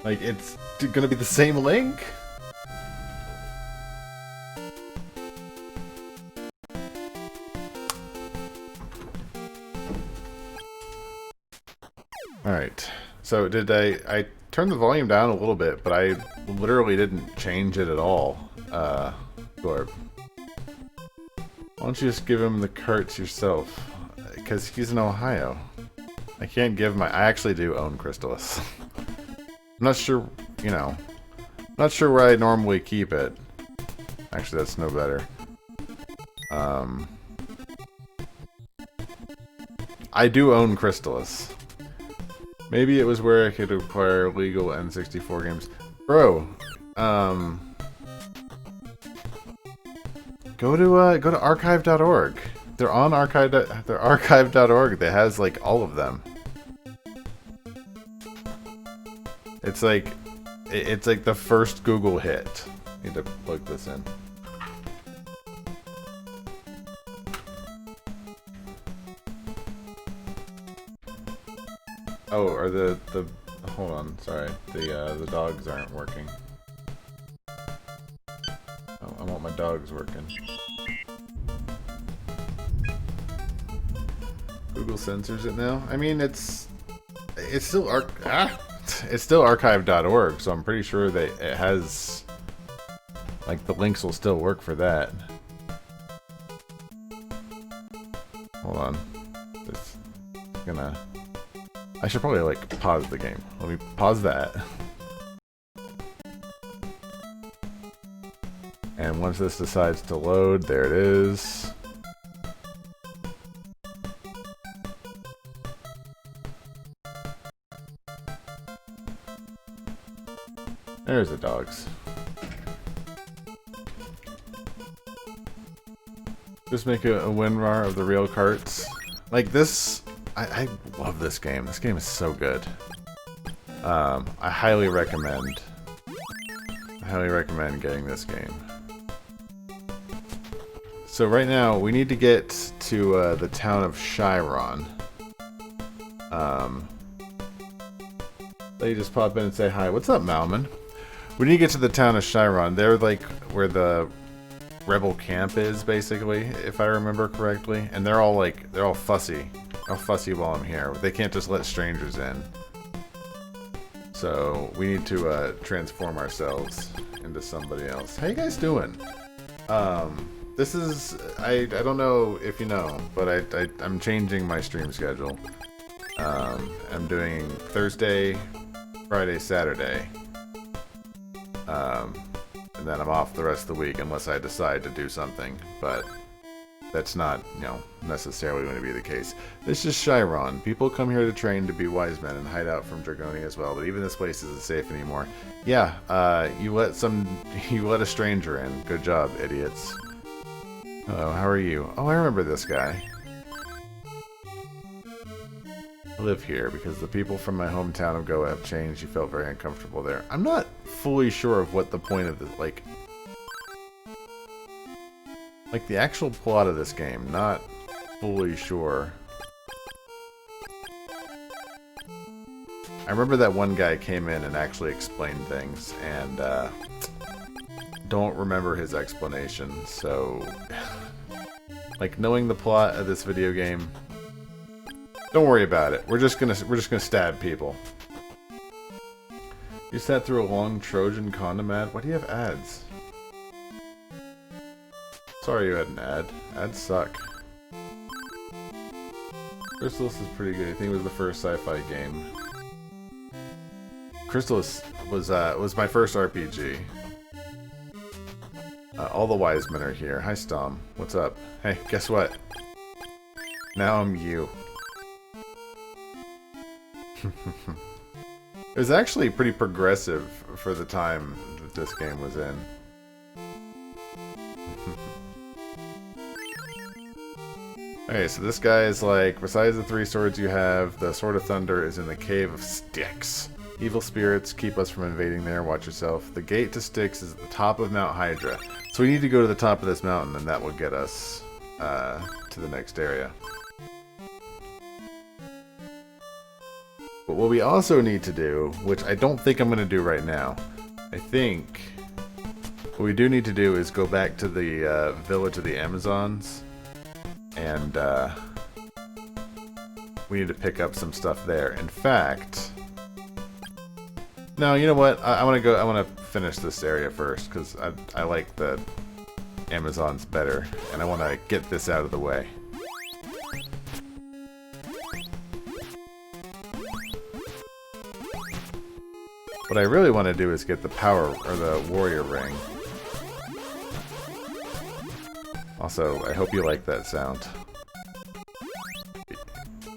Like, it's gonna be the same link? Alright. So, did I turned the volume down a little bit, but I literally didn't change it at all. Gorb. Why don't you just give him the carts yourself? Because he's in Ohio. I can't give my... I actually do own Crystalis. I'm not sure, you know... Not sure where I normally keep it. Actually, that's no better. I do own Crystalis. Maybe it was where I could acquire legal N64 games. Bro, go to archive.org. They're on archive.org. That has like all of them. It's like the first Google hit. Need to plug this in. Oh, or the hold on, sorry. The dogs aren't working. Oh, I want my dogs working. Google censors it now. I mean, it's still it's still archive.org, so I'm pretty sure that it has, like, the links will still work for that. Hold on. It's gonna... I should probably, like, pause the game. Let me pause that. And once this decides to load, there it is. There's the dogs. Just make a WinRAR of the real carts. Like this, I love this game. This game is so good. I highly recommend getting this game. So right now, we need to get to the town of Chiron. Let me just pop in and say hi. What's up, Malman? We need to get to the town of Chiron. They're like where the rebel camp is, basically, if I remember correctly. And they're all fussy. They're all fussy while I'm here. They can't just let strangers in. So we need to transform ourselves into somebody else. How you guys doing? This is I don't know if you know, but I'm changing my stream schedule. I'm doing Thursday, Friday, Saturday. And then I'm off the rest of the week unless I decide to do something, but that's not, you know, necessarily going to be the case. This is Chiron. People come here to train to be wise men and hide out from Dragonia as well, but even this place isn't safe anymore. Yeah, you let a stranger in. Good job, idiots. Hello, how are you? Oh, I remember this guy. I live here because the people from my hometown of Goa have changed. You felt very uncomfortable there. I'm not fully sure of what the point of this, like the actual plot of this game. Not fully sure. I remember that one guy came in and actually explained things, and don't remember his explanation. So, like, knowing the plot of this video game, don't worry about it. We're just gonna stab people. You sat through a long Trojan condom ad? Why do you have ads? Sorry you had an ad. Ads suck. Crystalis is pretty good. I think it was the first sci-fi game. Crystalis was my first RPG. All the wise men are here. Hi, Stom. What's up? Hey, guess what? Now I'm you. It was actually pretty progressive for the time that this game was in. Okay, so this guy is like, besides the 3 swords you have, the Sword of Thunder is in the Cave of Styx. Evil spirits keep us from invading there, watch yourself. The gate to Styx is at the top of Mount Hydra. So we need to go to the top of this mountain, and that will get us to the next area. But what we also need to do, which I don't think I'm going to do right now, I think what we do need to do is go back to the village of the Amazons, and we need to pick up some stuff there. In fact, no, you know what? I want to go. I want to finish this area first because I like the Amazons better, and I want to get this out of the way. What I really want to do is get the power, or the warrior ring. Also, I hope you like that sound.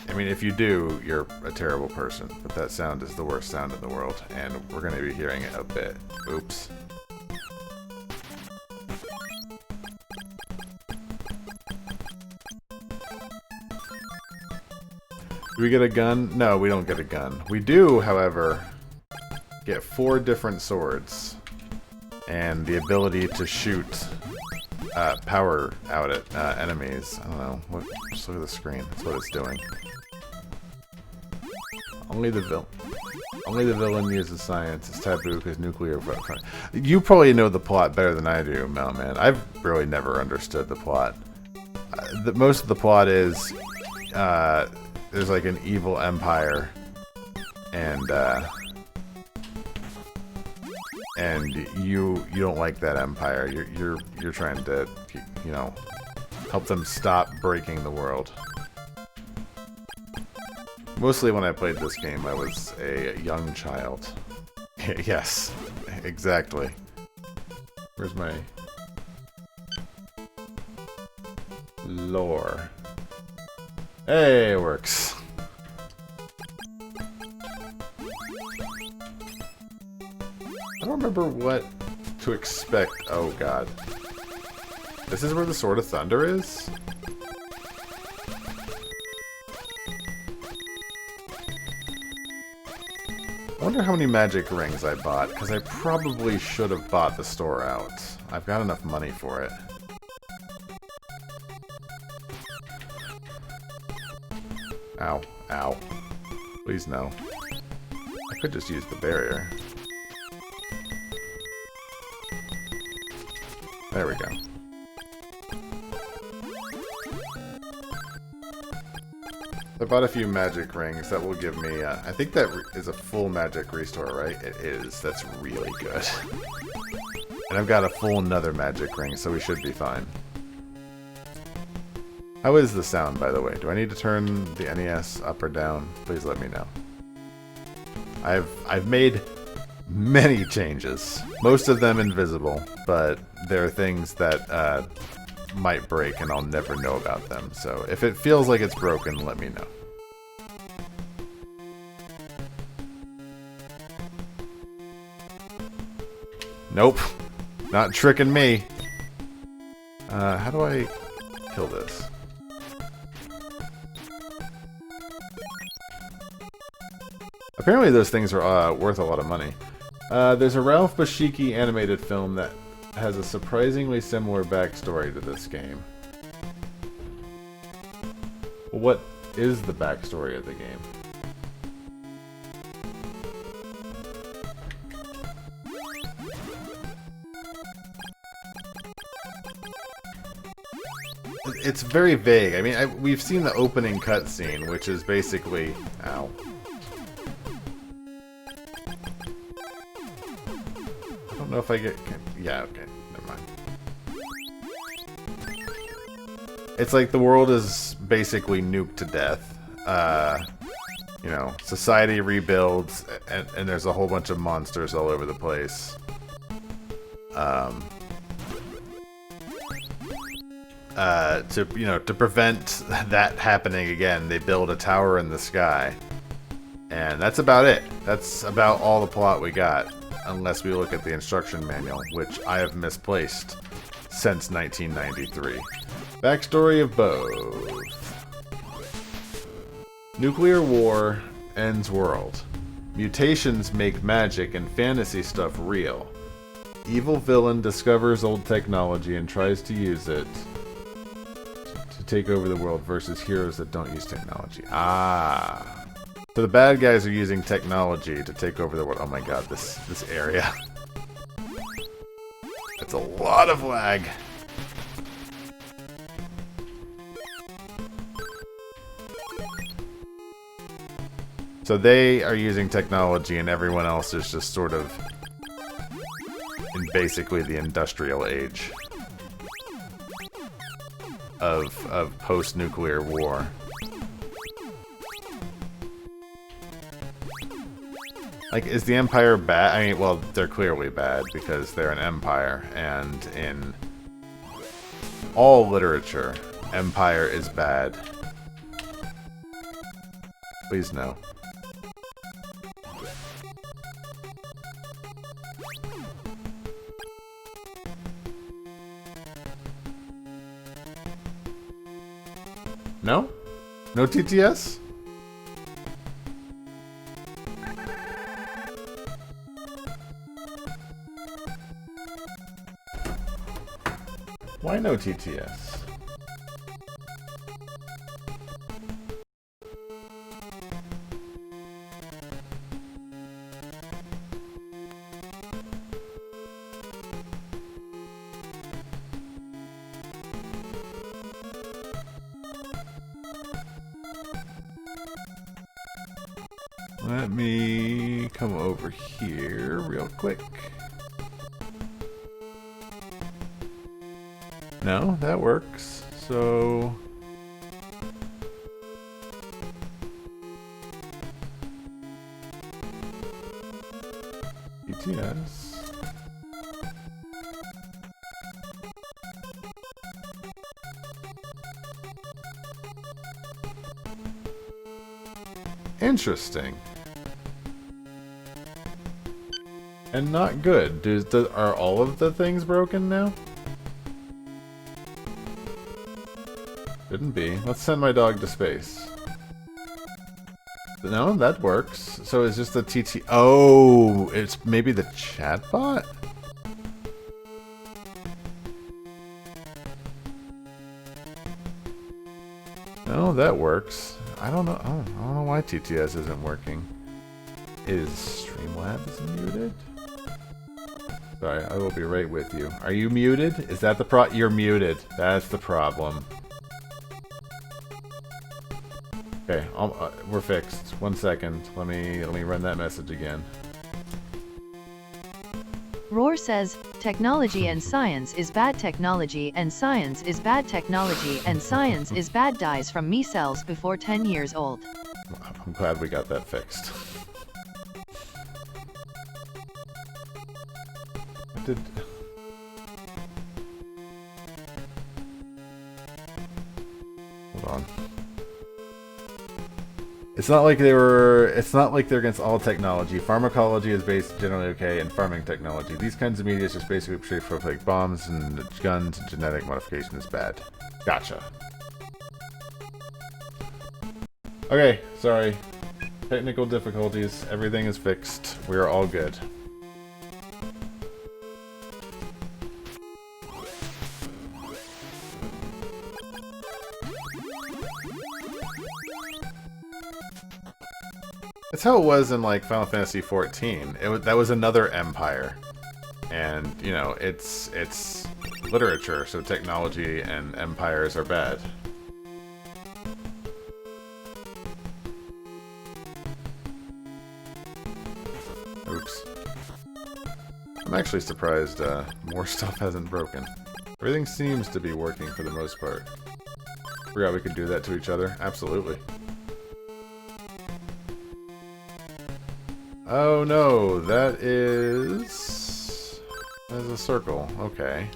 I mean, if you do, you're a terrible person, but that sound is the worst sound in the world, and we're going to be hearing it a bit. Oops. Do we get a gun? No, we don't get a gun. We do, however, get 4 different swords and the ability to shoot power out at enemies. I don't know. Just look at the screen. That's what it's doing. Only the villain uses science. It's taboo because nuclear. You probably know the plot better than I do, Melman. I've really never understood the plot. Most of the plot is there's like an evil empire, and you don't like that empire. You're trying to, you know, help them stop breaking the world. Mostly when I played this game, I was a young child. Yes, exactly. Where's my lore? Hey, it works. I don't remember what to expect. Oh god. This is where the Sword of Thunder is? I wonder how many magic rings I bought, because I probably should have bought the store out. I've got enough money for it. Ow. Ow. Please no. I could just use the barrier. There we go. I bought a few magic rings that will give me, I think that is a full magic restore, right? It is. That's really good. And I've got a full another magic ring, so we should be fine. How is the sound, by the way? Do I need to turn the NES up or down? Please let me know. I've made many changes. Most of them invisible, but there are things that might break and I'll never know about them. So if it feels like it's broken, let me know. Nope. Not tricking me. How do I kill this? Apparently those things are worth a lot of money. There's a Ralph Bashiki animated film that has a surprisingly similar backstory to this game. What is the backstory of the game? It's very vague. I mean, we've seen the opening cutscene, which is basically... Ow. I don't know if I get... Yeah, okay. Never mind. It's like the world is basically nuked to death. You know, society rebuilds, and there's a whole bunch of monsters all over the place. To prevent that happening again, they build a tower in the sky. And that's about it. That's about all the plot we got. Unless we look at the instruction manual, which I have misplaced since 1993. Backstory of both. Nuclear war ends world. Mutations make magic and fantasy stuff real. Evil villain discovers old technology and tries to use it to take over the world versus heroes that don't use technology. Ah. So the bad guys are using technology to take over the world. Oh my god, this area. It's a lot of lag. So they are using technology and everyone else is just sort of in basically the industrial age of post-nuclear war. Like, is the Empire bad? I mean, well, they're clearly bad because they're an empire, and in all literature, Empire is bad. Please no. No? No TTS? Why no TTS? Let me come over here real quick. No, that works. So BTS. Interesting. And not good. Are all of the things broken now? Shouldn't be. Let's send my dog to space. No, that works. So it's just the TT... Oh, it's maybe the chatbot? No, that works. I don't know. I don't know why TTS isn't working. Is Streamlabs muted? Sorry, I will be right with you. Are you muted? Is that the You're muted. That's the problem. Okay, we're fixed. 1 second. Let me run that message again. Roar says, technology and science is bad technology and science is bad technology and science is bad dies from me cells before 10 years old. I'm glad we got that fixed. Hold on. It's not like they're against all technology. Pharmacology is based generally okay, and farming technology. These kinds of media is just basically portrayed for like bombs and guns, and genetic modification is bad. Gotcha. Okay, sorry. Technical difficulties. Everything is fixed. We are all good. That's how it was in like Final Fantasy XIV. That was another empire, and you know it's literature, so technology and empires are bad. Oops. I'm actually surprised more stuff hasn't broken. Everything seems to be working for the most part. Forgot we could do that to each other. Absolutely. Oh no, that is a circle. Okay.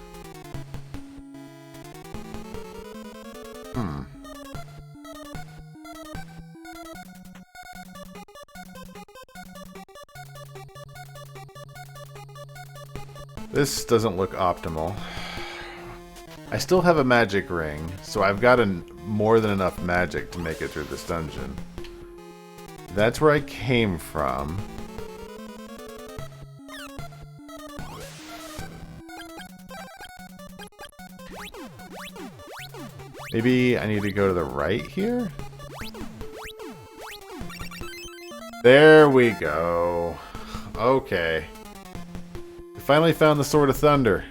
This doesn't look optimal. I still have a magic ring, so I've got more than enough magic to make it through this dungeon. That's where I came from. Maybe I need to go to the right here? There we go. Okay. We finally found the Sword of Thunder.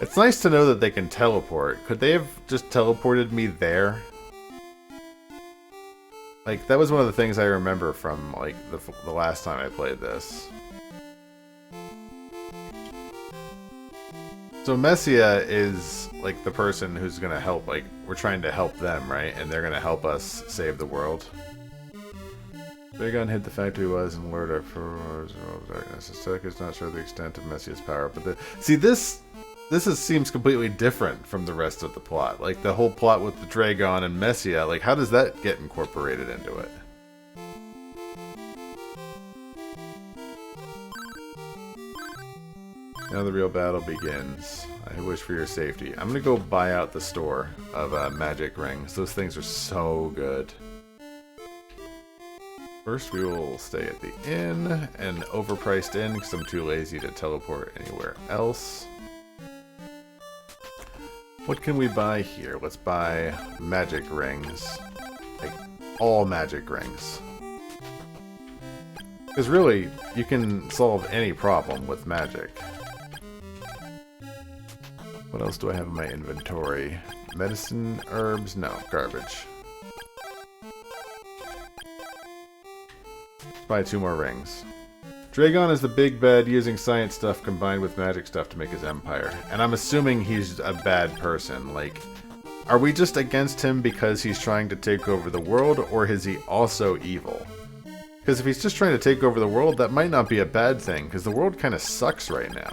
It's nice to know that they can teleport. Could they have just teleported me there? Like, that was one of the things I remember from, like, the last time I played this. So Messia is, like, the person who's gonna help, like, we're trying to help them, right? And they're gonna help us save the world. Big on hit the factory was and Lord of Darkness. Aesthetic is not sure the extent of Messia's power, but see, this seems completely different from the rest of the plot. Like, the whole plot with the Dragon and Messia, like, how does that get incorporated into it? Now the real battle begins. I wish for your safety. I'm gonna go buy out the store of magic rings. Those things are so good. First, we will stay at the inn, an overpriced inn because I'm too lazy to teleport anywhere else. What can we buy here? Let's buy magic rings. Like, all magic rings. Because really, you can solve any problem with magic. What else do I have in my inventory? Medicine, herbs? No, garbage. Let's buy 2 more rings. Dragon is the big bad using science stuff combined with magic stuff to make his empire. And I'm assuming he's a bad person. Like, are we just against him because he's trying to take over the world, or is he also evil? Because if he's just trying to take over the world, that might not be a bad thing, because the world kind of sucks right now.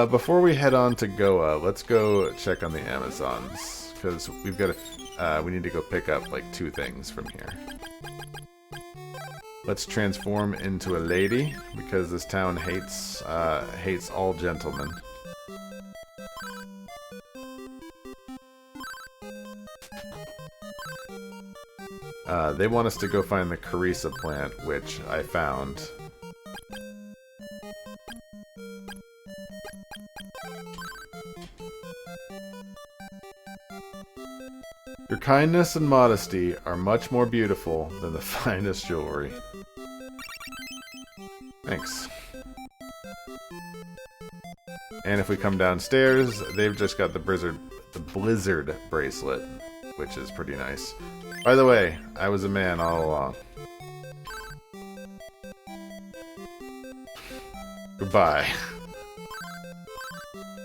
Before we head on to Goa, let's go check on the Amazons, because we've got we need to go pick up like 2 things from here. Let's transform into a lady, because this town hates all gentlemen. They want us to go find the Carissa plant, which I found. Your kindness and modesty are much more beautiful than the finest jewelry. Thanks. And if we come downstairs, they've just got the blizzard bracelet, which is pretty nice. By the way, I was a man all along. Goodbye.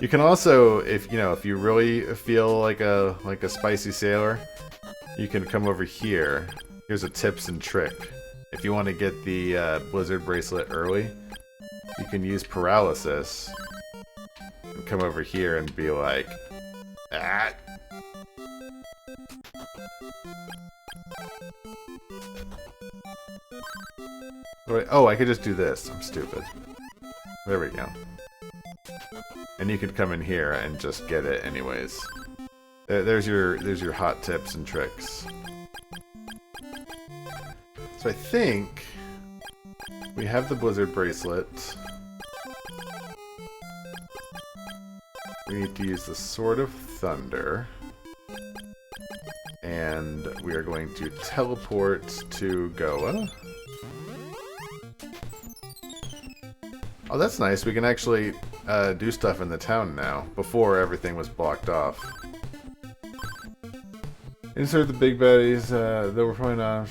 You can also, if you really feel like a spicy sailor, you can come over here. Here's a tips and trick. If you want to get the blizzard bracelet early, you can use paralysis and come over here and be like, ah. Oh, I could just do this. I'm stupid. There we go. And you could come in here and just get it anyways. There's your hot tips and tricks. So I think we have the blizzard bracelet. We need to use the Sword of Thunder. And we are going to teleport to Goa. Oh, that's nice. We can actually do stuff in the town now, before everything was blocked off. Insert the big baddies, though we're probably not.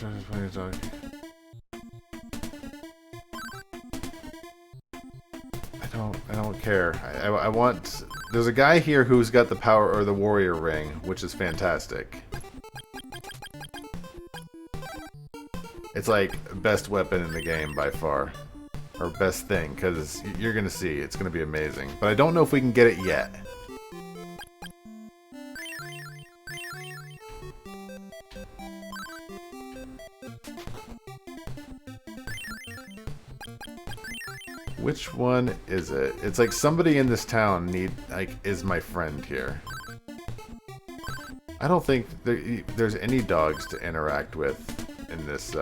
I don't care. I want... There's a guy here who's got the power, or the warrior ring, which is fantastic. It's like, best weapon in the game by far. Or best thing, because you're gonna see, it's gonna be amazing. But I don't know if we can get it yet. Which one is it? It's like somebody in this town is my friend here. I don't think there's any dogs to interact with in this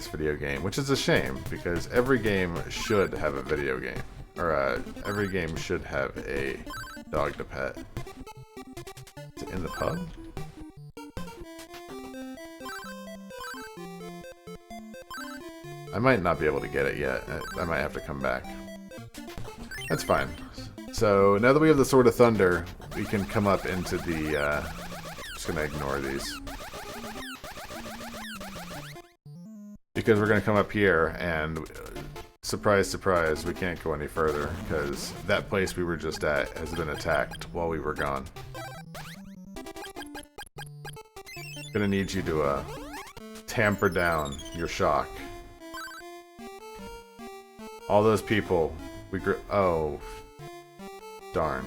video game, which is a shame, because every game should have a video game. Or, every game should have a dog to pet. Is it in the pub? I might not be able to get it yet. I might have to come back. That's fine. So now that we have the Sword of Thunder, we can come up into the... just gonna ignore these. Because we're gonna come up here and... surprise, surprise, we can't go any further because that place we were just at has been attacked while we were gone. Gonna need you to tamper down your shock. All those people, oh, darn.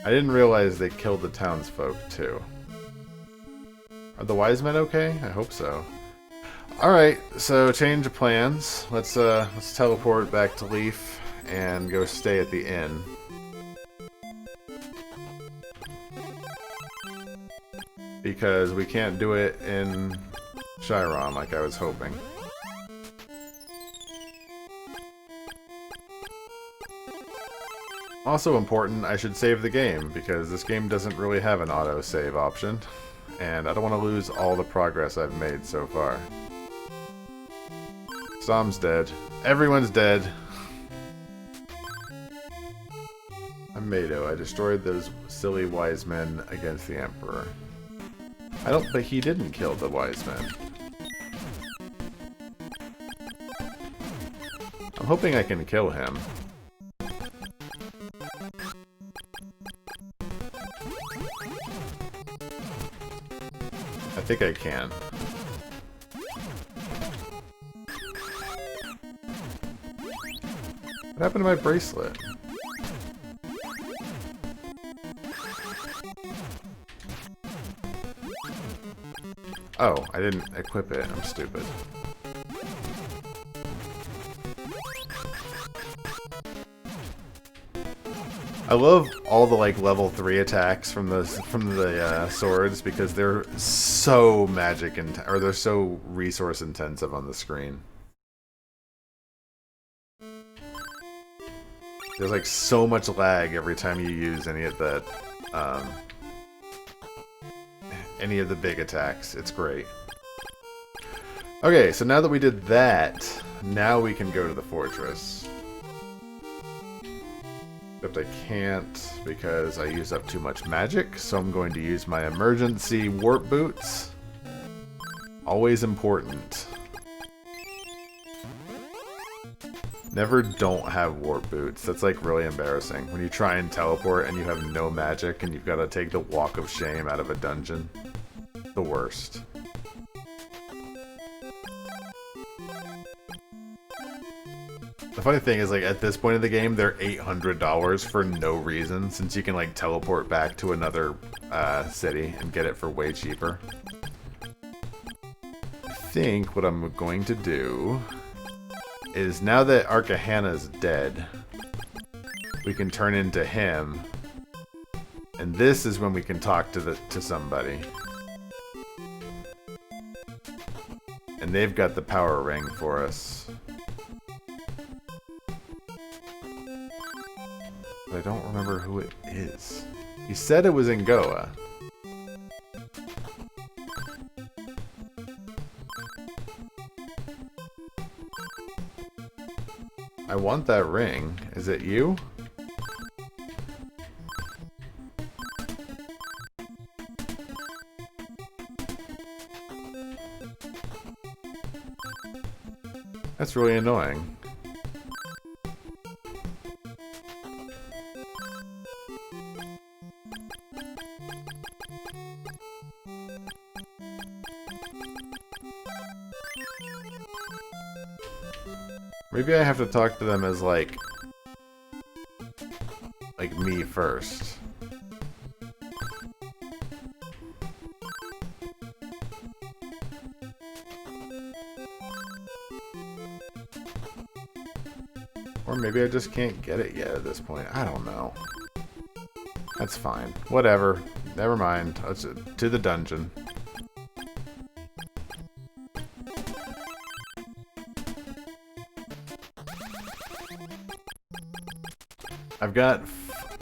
I didn't realize they killed the townsfolk too. Are the wise men okay? I hope so. Alright, so change of plans. Let's teleport back to Leaf and go stay at the inn. Because we can't do it in Chiron like I was hoping. Also important, I should save the game, because this game doesn't really have an auto-save option, and I don't want to lose all the progress I've made so far. Som's dead. Everyone's dead. I'm Mado. I destroyed those silly wise men against the Emperor. But he didn't kill the wise men. I'm hoping I can kill him. I think I can. What happened to my bracelet? Oh, I didn't equip it. I'm stupid. I love all the like level 3 attacks from the swords because they're so magic or they're so resource intensive on the screen. There's like so much lag every time you use any of the big attacks. It's great. Okay, so now that we did that, now we can go to the fortress. Except I can't because I used up too much magic, so I'm going to use my emergency warp boots. Always important. Never don't have warp boots. That's like really embarrassing. When you try and teleport and you have no magic and you've got to take the walk of shame out of a dungeon. The worst. The funny thing is, like, at this point in the game, they're $800 for no reason, since you can, like, teleport back to another city and get it for way cheaper. I think what I'm going to do is, now that Arkahana's dead, we can turn into him, and this is when we can talk to somebody. And they've got the power ring for us. But I don't remember who it is. He said it was in Goa. I want that ring. Is it you? That's really annoying. Maybe I have to talk to them as like me first. Or maybe I just can't get it yet at this point. I don't know. That's fine. Whatever. Never mind. Let's to the dungeon. I've got,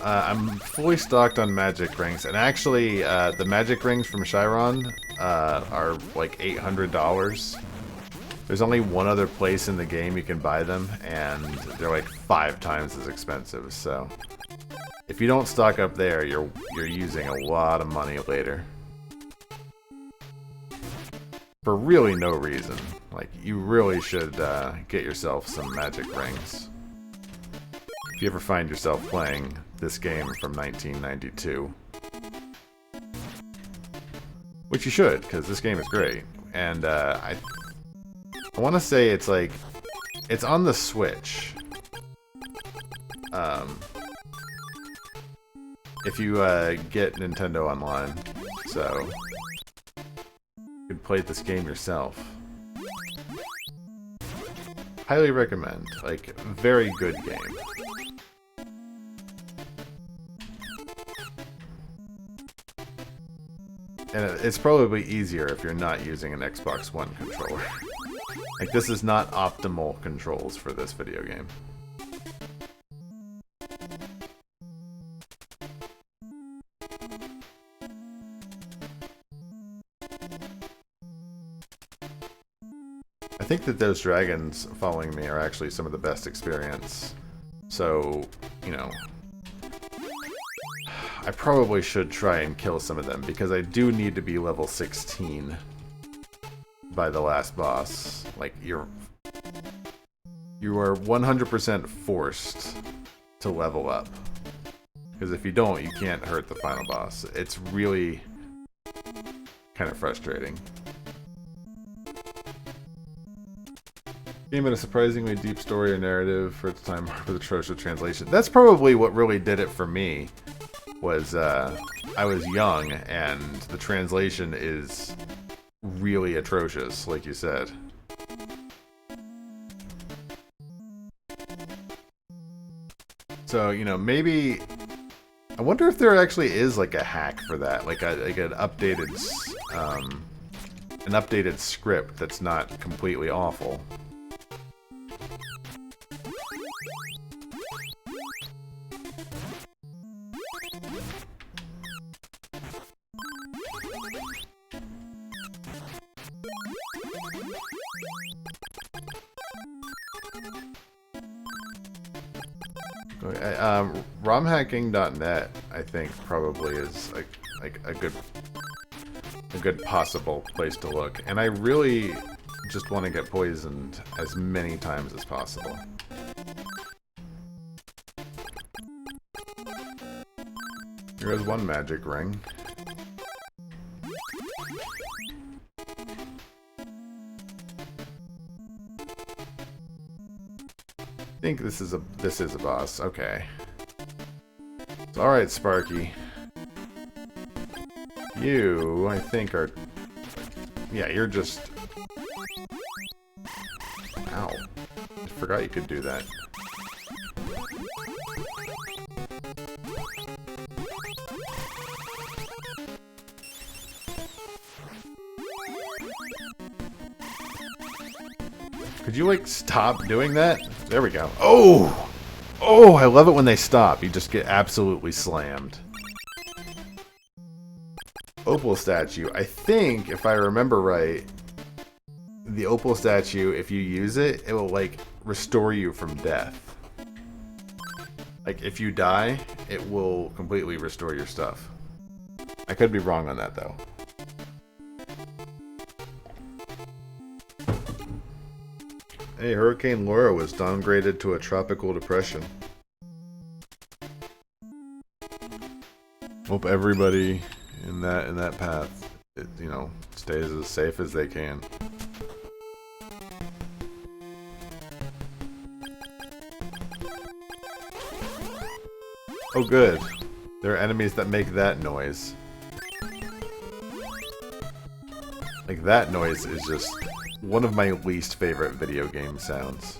I'm fully stocked on magic rings, and actually, the magic rings from Chiron are like $800. There's only one other place in the game you can buy them, and they're like 5 times as expensive. So, if you don't stock up there, you're using a lot of money later for really no reason. Like, you really should get yourself some magic rings. If you ever find yourself playing this game from 1992. Which you should, because this game is great. And I want to say it's like... It's on the Switch. If you get Nintendo Online. So... you can play this game yourself. Highly recommend. Like, very good game. And it's probably easier if you're not using an Xbox One controller. Like, this is not optimal controls for this video game. I think that those dragons following me are actually some of the best experience. So, you know... I probably should try and kill some of them, because I do need to be level 16 by the last boss. Like, you are 100% forced to level up. Because if you don't, you can't hurt the final boss. It's really kind of frustrating. Game had a surprisingly deep story or narrative for its time with atrocious translation. That's probably what really did it for me. Was I was young, and the translation is really atrocious, like you said. So, you know, maybe... I wonder if there actually is, like, a hack for that. Like an updated script that's not completely awful. ROMhacking.net, I think, probably is like a good possible place to look. And I really just want to get poisoned as many times as possible. Here is one magic ring. I think this is a boss. Okay. So, all right, Sparky. You, I think, are... Yeah, you're just... Ow. I forgot you could do that. Could you, like, stop doing that? There we go. Oh! Oh, I love it when they stop. You just get absolutely slammed. Opal statue. I think, if I remember right, the opal statue, if you use it, it will, like, restore you from death. Like, if you die, it will completely restore your stuff. I could be wrong on that, though. Hey, Hurricane Laura was downgraded to a tropical depression. Hope everybody in that path, you know, stays as safe as they can. Oh, good. There are enemies that make that noise. Like, that noise is just one of my least favorite video game sounds.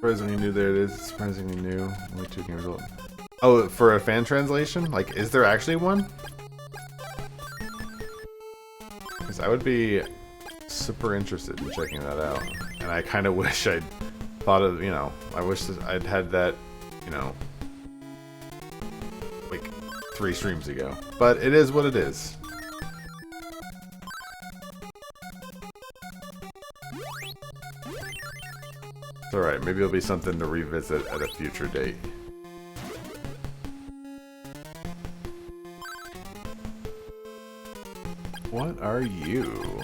Surprisingly new, there it is. Surprisingly new. Only 2 games old. Oh, for a fan translation? Like, is there actually one? Because I would be super interested in checking that out. And I kind of wish I'd thought of, you know, I wish that I'd had that, you know, like 3 streams ago. But it is what it is. It's alright, maybe it'll be something to revisit at a future date. What are you?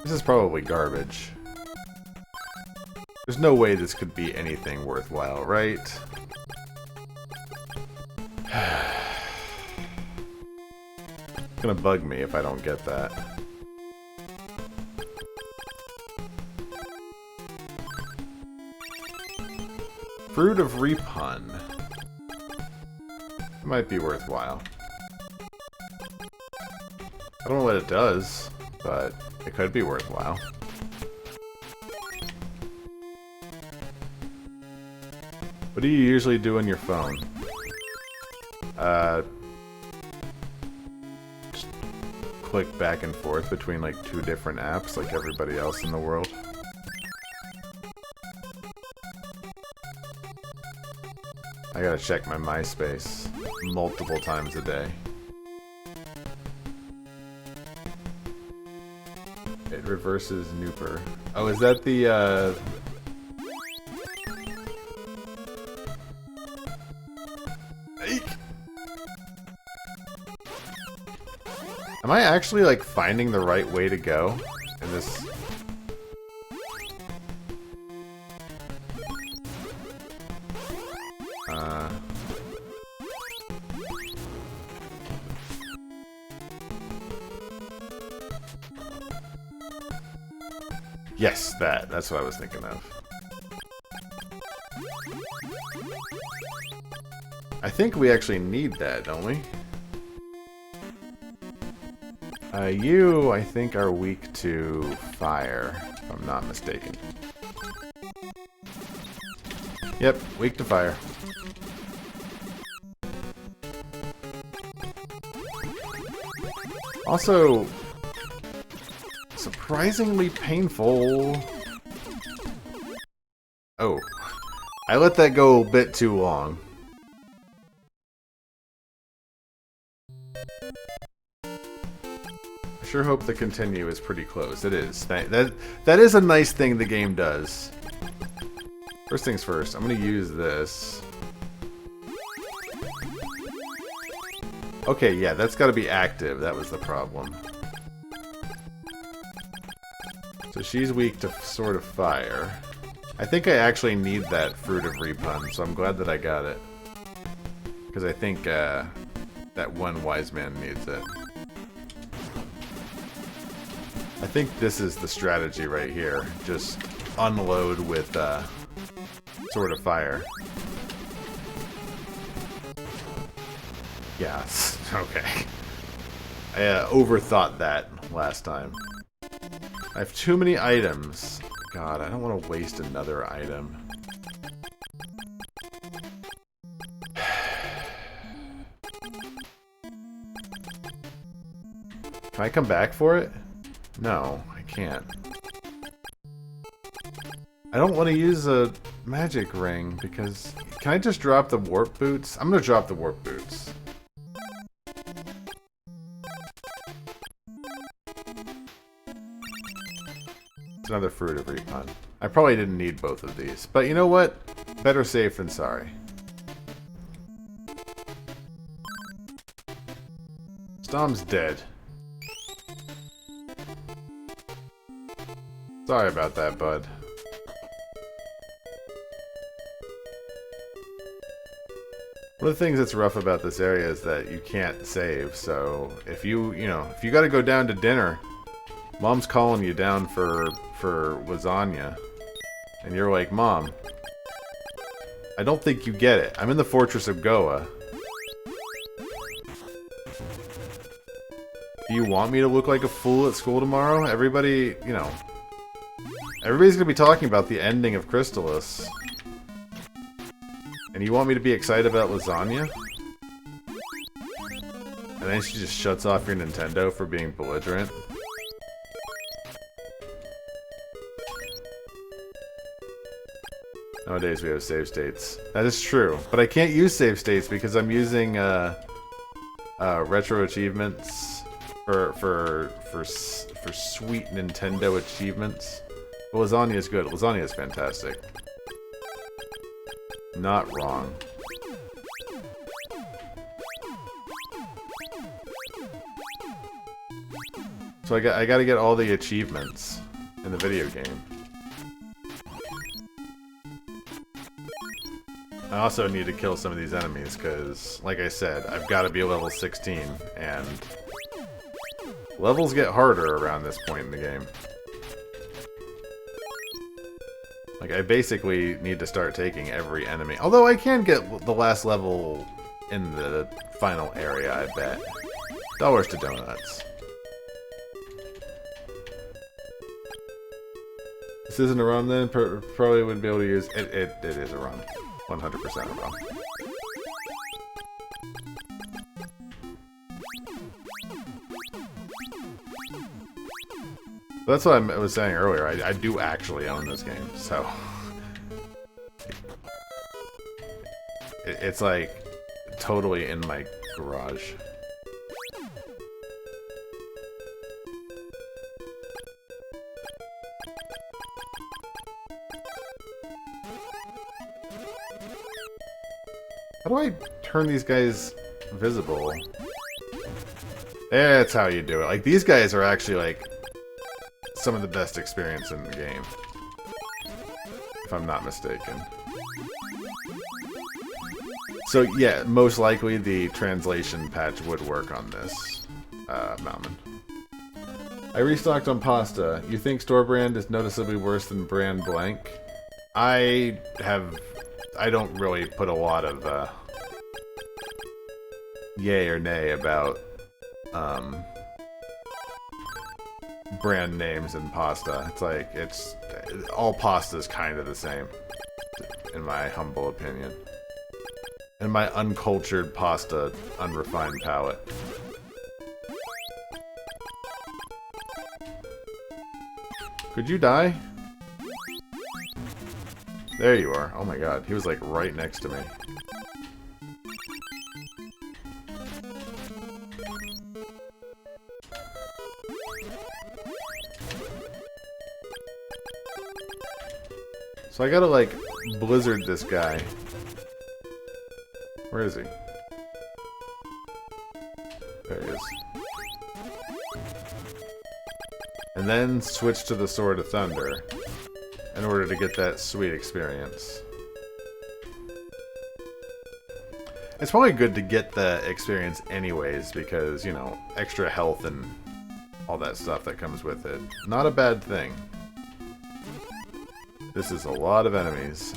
This is probably garbage. There's no way this could be anything worthwhile, right? It's gonna bug me if I don't get that. Fruit of Repun. It might be worthwhile. I don't know what it does, but it could be worthwhile. What do you usually do on your phone? Just click back and forth between like 2 different apps like everybody else in the world. I gotta check my MySpace multiple times a day. It reverses Nooper. Oh, is that the, Eek! Am I actually, like, finding the right way to go in this? Yes, that's what I was thinking of. I think we actually need that, don't we? You, I think, are weak to fire, if I'm not mistaken. Yep, weak to fire. Also, surprisingly painful. Oh, I let that go a bit too long. I sure hope the continue is pretty close. It is. That is a nice thing the game does. First things first, I'm gonna use this. Okay, yeah, that's gotta be active. That was the problem. So she's weak to sort of fire. I think I actually need that Fruit of Repun, so I'm glad that I got it. Because I think that one wise man needs it. I think this is the strategy right here. Just unload with sort of fire. Yes, okay. I overthought that last time. I have too many items. God, I don't want to waste another item. Can I come back for it? No, I can't. I don't want to use a magic ring because... Can I just drop the warp boots? I'm going to drop the warp boots. Another Fruit of Repun. I probably didn't need both of these, but you know what? Better safe than sorry. Storm's dead. Sorry about that, bud. One of the things that's rough about this area is that you can't save, so if you gotta go down to dinner, Mom's calling you down for lasagna, and you're like, Mom, I don't think you get it. I'm in the Fortress of Goa. Do you want me to look like a fool at school tomorrow? Everybody, you know, Everybody's gonna be talking about the ending of Crystalis. And you want me to be excited about lasagna? And then she just shuts off your Nintendo for being belligerent? Nowadays we have save states. That is true. But I can't use save states because I'm using retro achievements for sweet Nintendo achievements. Well, lasagna is good. Lasagna is fantastic. Not wrong. So I gotta get all the achievements in the video game. I also need to kill some of these enemies, because, like I said, I've got to be level 16, and levels get harder around this point in the game. Like, I basically need to start taking every enemy. Although I can get the last level in the final area, I bet. Dollars to donuts. This isn't a run then? Probably wouldn't be able to use... It is a run. 100% a run. That's what I was saying earlier. I do actually own this game, so... It's like totally in my garage. How do I turn these guys visible? That's how you do it. Like, these guys are actually, like, some of the best experience in the game. If I'm not mistaken. So, yeah, most likely the translation patch would work on this, Malman. I restocked on pasta. You think store brand is noticeably worse than brand blank? I don't really put a lot of, yay or nay about, brand names in pasta. It's like, all pasta is kind of the same, in my humble opinion. In my uncultured pasta, unrefined palate. Could you die? There you are. Oh my god, he was like right next to me. So I gotta like blizzard this guy. Where is he? There he is. And then switch to the Sword of Thunder in order to get that sweet experience. It's probably good to get the experience anyways because, you know, extra health and all that stuff that comes with it. Not a bad thing. This is a lot of enemies.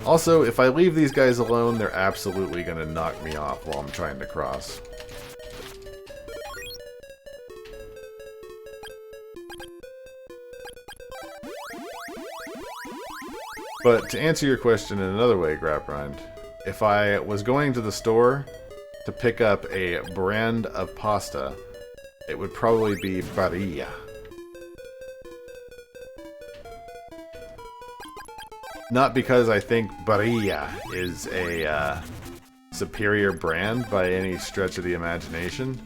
Also, if I leave these guys alone, they're absolutely gonna knock me off while I'm trying to cross. But to answer your question in another way, Graprind, if I was going to the store to pick up a brand of pasta, it would probably be Barilla. Not because I think Barilla is a superior brand by any stretch of the imagination,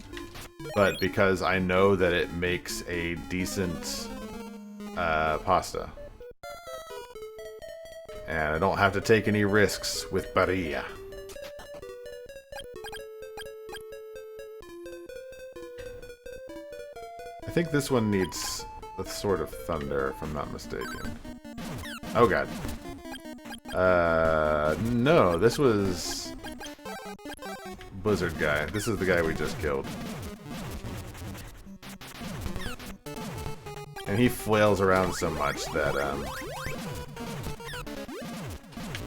but because I know that it makes a decent pasta. And I don't have to take any risks with Barilla. I think this one needs the Sword of Thunder, if I'm not mistaken. Oh god. No, this was... Blizzard guy. This is the guy we just killed. And he flails around so much that,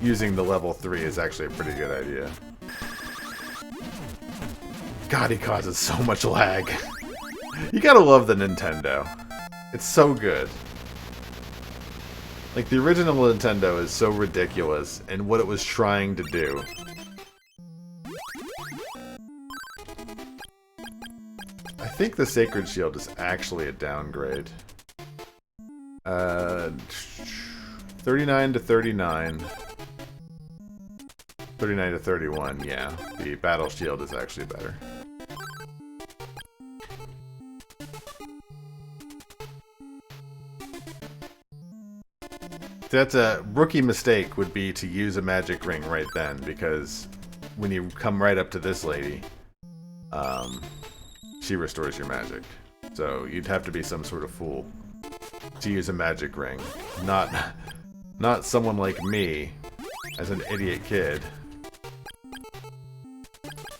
using the level 3 is actually a pretty good idea. God, he causes so much lag. You gotta love the Nintendo. It's so good. Like, the original Nintendo is so ridiculous in what it was trying to do. I think the Sacred Shield is actually a downgrade. 39 to 39. 39 to 31, yeah. The Battle Shield is actually better. That's a rookie mistake would be to use a magic ring right then, because when you come right up to this lady, she restores your magic. So you'd have to be some sort of fool to use a magic ring. Not someone like me, as an idiot kid,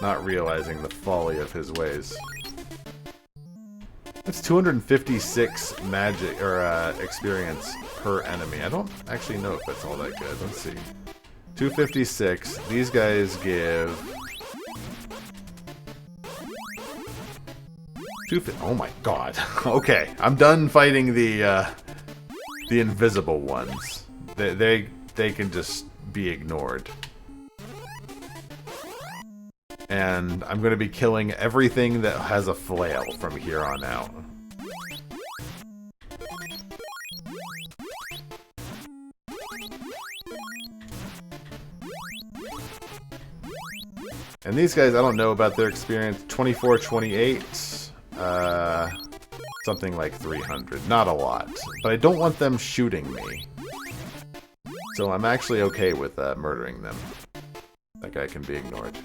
not realizing the folly of his ways. That's 256 magic or experience per enemy. I don't actually know if that's all that good. Let's see. 256. These guys give 250. Oh my god. Okay, I'm done fighting the invisible ones. They can just be ignored. And I'm going to be killing everything that has a flail from here on out. And these guys, I don't know about their experience. 24, 28, something like 300. Not a lot. But I don't want them shooting me. So I'm actually okay with murdering them. That guy can be ignored.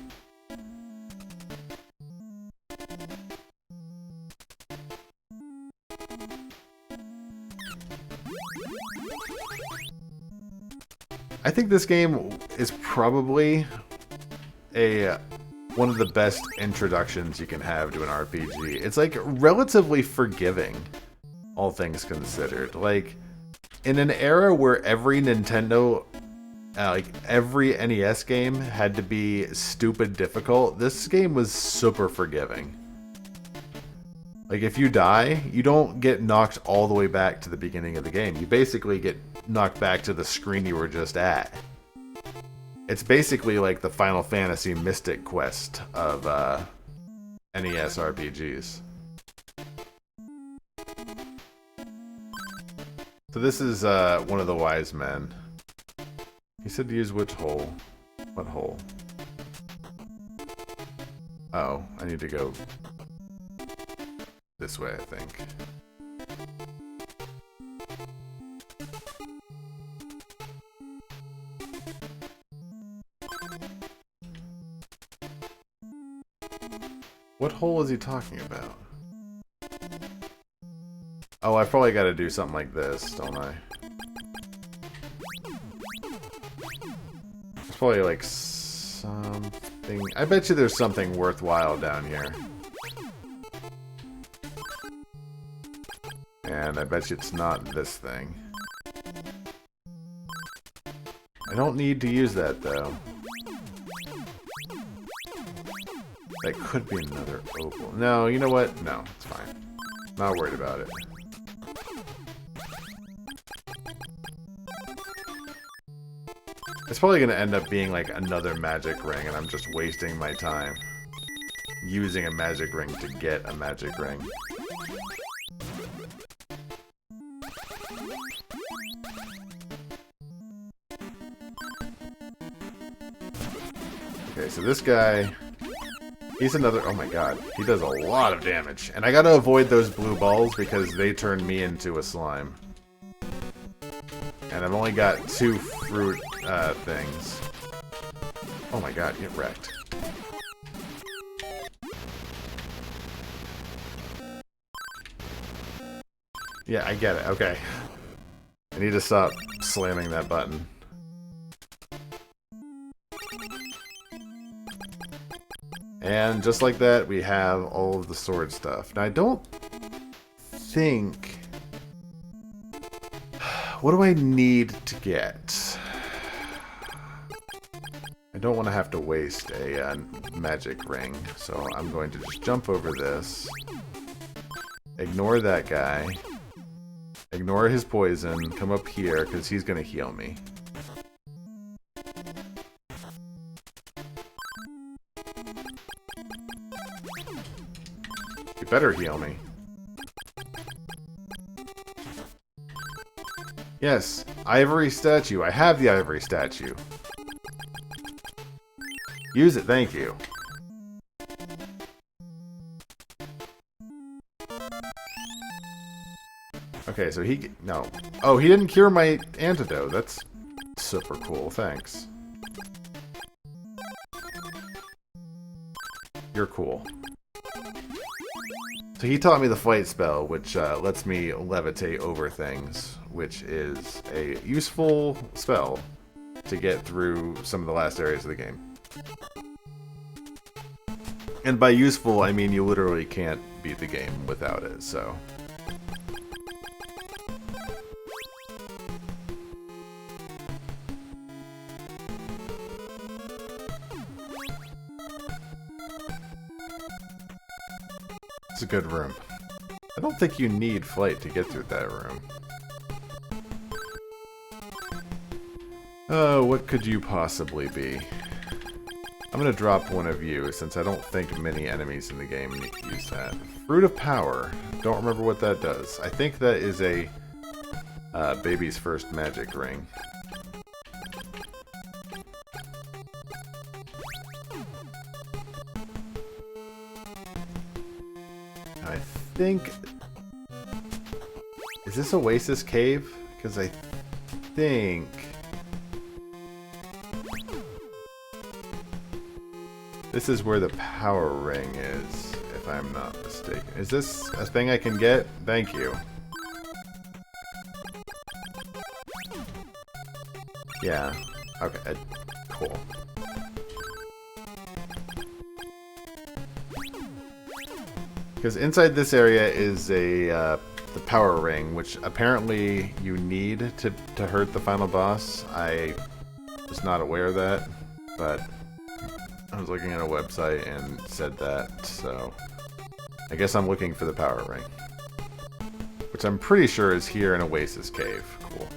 I think this game is probably one of the best introductions you can have to an RPG. It's like relatively forgiving, all things considered. Like, in an era where every Nintendo, like every NES game had to be stupid difficult, this game was super forgiving. Like, if you die, you don't get knocked all the way back to the beginning of the game. You basically get knocked back to the screen you were just at. It's basically like the Final Fantasy Mystic Quest of NES RPGs. So this is one of the wise men. He said to use which hole? What hole? Oh, I need to go this way, I think. What hole is he talking about? Oh, I probably got to do something like this, don't I? It's probably like something... I bet you there's something worthwhile down here. And I bet you it's not this thing. I don't need to use that, though. That could be another opal. No, you know what? No, it's fine. Not worried about it. It's probably going to end up being like another magic ring, and I'm just wasting my time using a magic ring to get a magic ring. Okay, so this guy... He's another... Oh my god. He does a lot of damage. And I gotta avoid those blue balls because they turn me into a slime. And I've only got 2 fruit things. Oh my god, get wrecked. Yeah, I get it. Okay. I need to stop slamming that button. And just like that, we have all of the sword stuff. Now, I don't think... What do I need to get? I don't want to have to waste a magic ring, so I'm going to just jump over this. Ignore that guy. Ignore his poison. Come up here, because he's going to heal me. You better heal me. Yes, ivory statue. I have the ivory statue. Use it, thank you. Okay, so he... No. Oh, he didn't cure my antidote. That's super cool, thanks. You're cool. So he taught me the flight spell, which lets me levitate over things, which is a useful spell to get through some of the last areas of the game. And by useful, I mean you literally can't beat the game without it, so... It's a good room. I don't think you need flight to get through that room. Oh, what could you possibly be? I'm gonna drop one of you, since I don't think many enemies in the game use that. Fruit of Power. Don't remember what that does. I think that is a baby's first magic ring. I think... Is this Oasis Cave? Because I think... This is where the power ring is, if I'm not mistaken. Is this a thing I can get? Thank you. Yeah. Okay, cool. Because inside this area is a the power ring, which apparently you need to hurt the final boss. I was not aware of that, but I was looking at a website and said that, so I guess I'm looking for the power ring, which I'm pretty sure is here in Oasis Cave. Cool.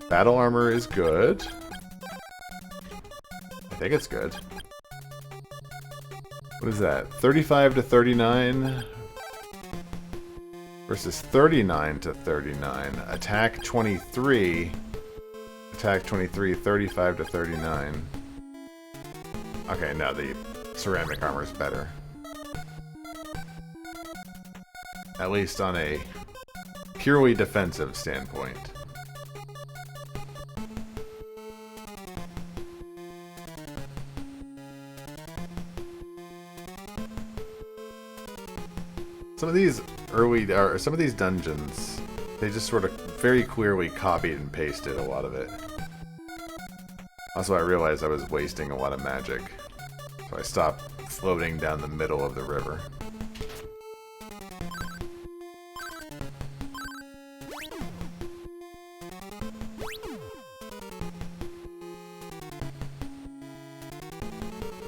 Battle armor is good. I think it's good. What is that? 35 to 39 versus 39 to 39. Attack 23. Attack 23, 35 to 39. Okay, no, the ceramic armor is better. At least on a purely defensive standpoint. Some of these some of these dungeons, they just sort of very clearly copied and pasted a lot of it. Also, I realized I was wasting a lot of magic, so I stopped floating down the middle of the river.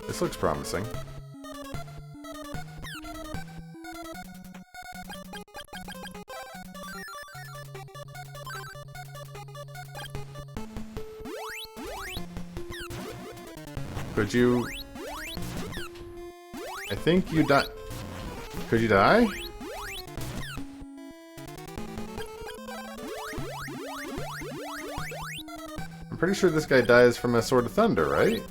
This looks promising. Could you... I think you die... Could you die? I'm pretty sure this guy dies from a Sword of Thunder, right?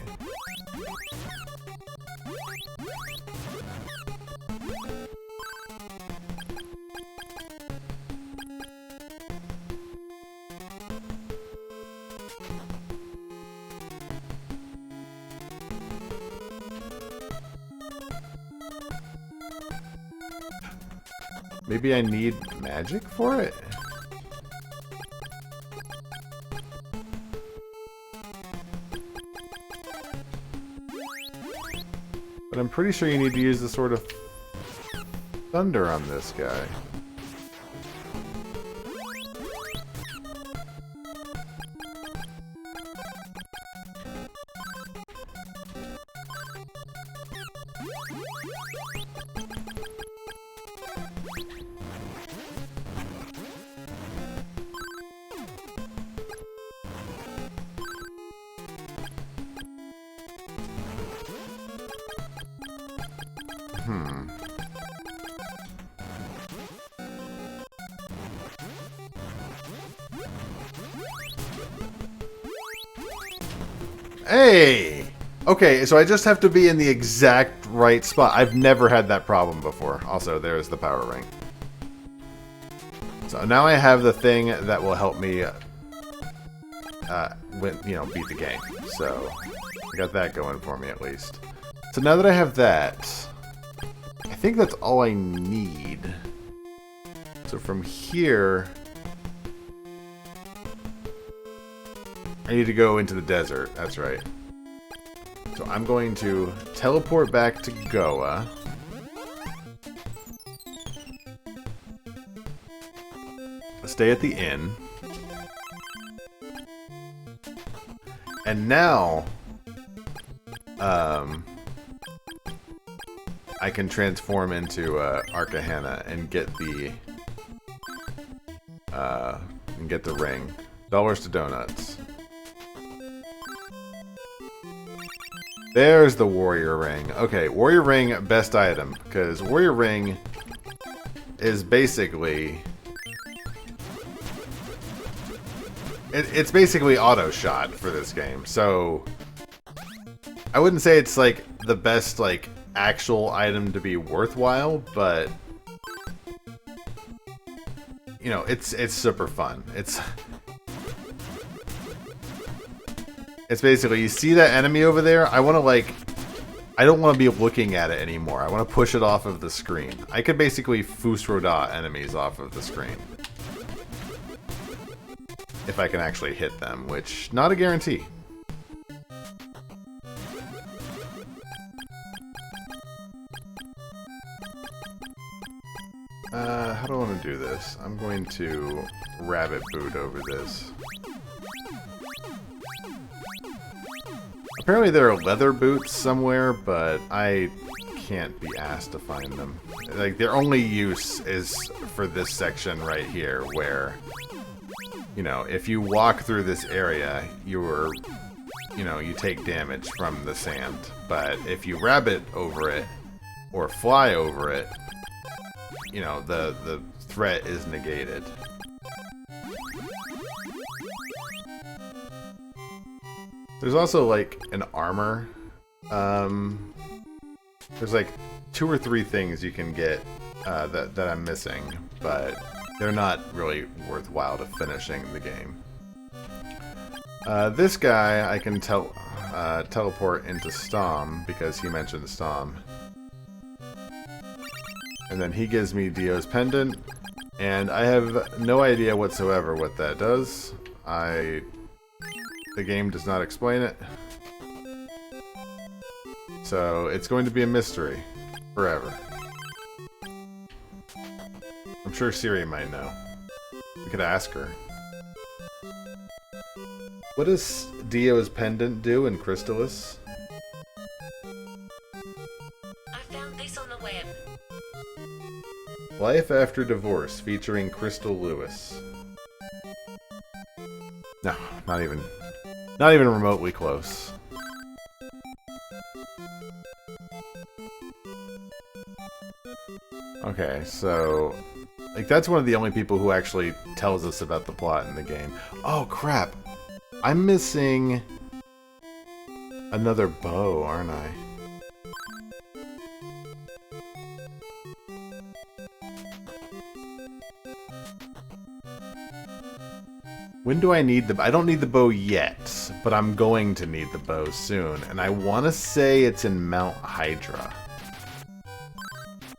Maybe I need magic for it? But I'm pretty sure you need to use the Sword of Thunder on this guy. Hey! Okay, so I just have to be in the exact right spot. I've never had that problem before. Also, there's the power ring. So now I have the thing that will help me beat the game. So I got that going for me at least. So now that I have that, I think that's all I need. So from here, I need to go into the desert. That's right. So I'm going to teleport back to Goa. Stay at the inn. And now, I can transform into Arcahana and get the ring. $1 to donuts. There's the warrior ring. Okay, warrior ring, best item, because warrior ring is basically it's basically auto shot for this game. So I wouldn't say it's like the best like actual item to be worthwhile, but you know, it's super fun. It's basically, you see that enemy over there? I want to like, I don't want to be looking at it anymore. I want to push it off of the screen. I could basically Fusroda enemies off of the screen. If I can actually hit them, which, not a guarantee. How do I want to do this? I'm going to rabbit boot over this. Apparently there are leather boots somewhere, but I can't be asked to find them. Like, their only use is for this section right here, where, you know, if you walk through this area, you take damage from the sand. But if you rabbit over it, or fly over it, you know, the threat is negated. There's also, like, an armor. There's, like, 2 or 3 things you can get that I'm missing, but they're not really worthwhile to finishing the game. This guy, I can teleport into Stom, because he mentioned Stom. And then he gives me Dio's Pendant, and I have no idea whatsoever what that does. The game does not explain it. So it's going to be a mystery forever. I'm sure Siri might know. We could ask her. What does Dio's Pendant do in Crystalis? I found this on the web. Life After Divorce, featuring Crystal Lewis. No, not even remotely close. Okay, so like that's one of the only people who actually tells us about the plot in the game. Oh crap. I'm missing another bow, aren't I? When do I need the... I don't need the bow yet, but I'm going to need the bow soon. And I want to say it's in Mount Hydra.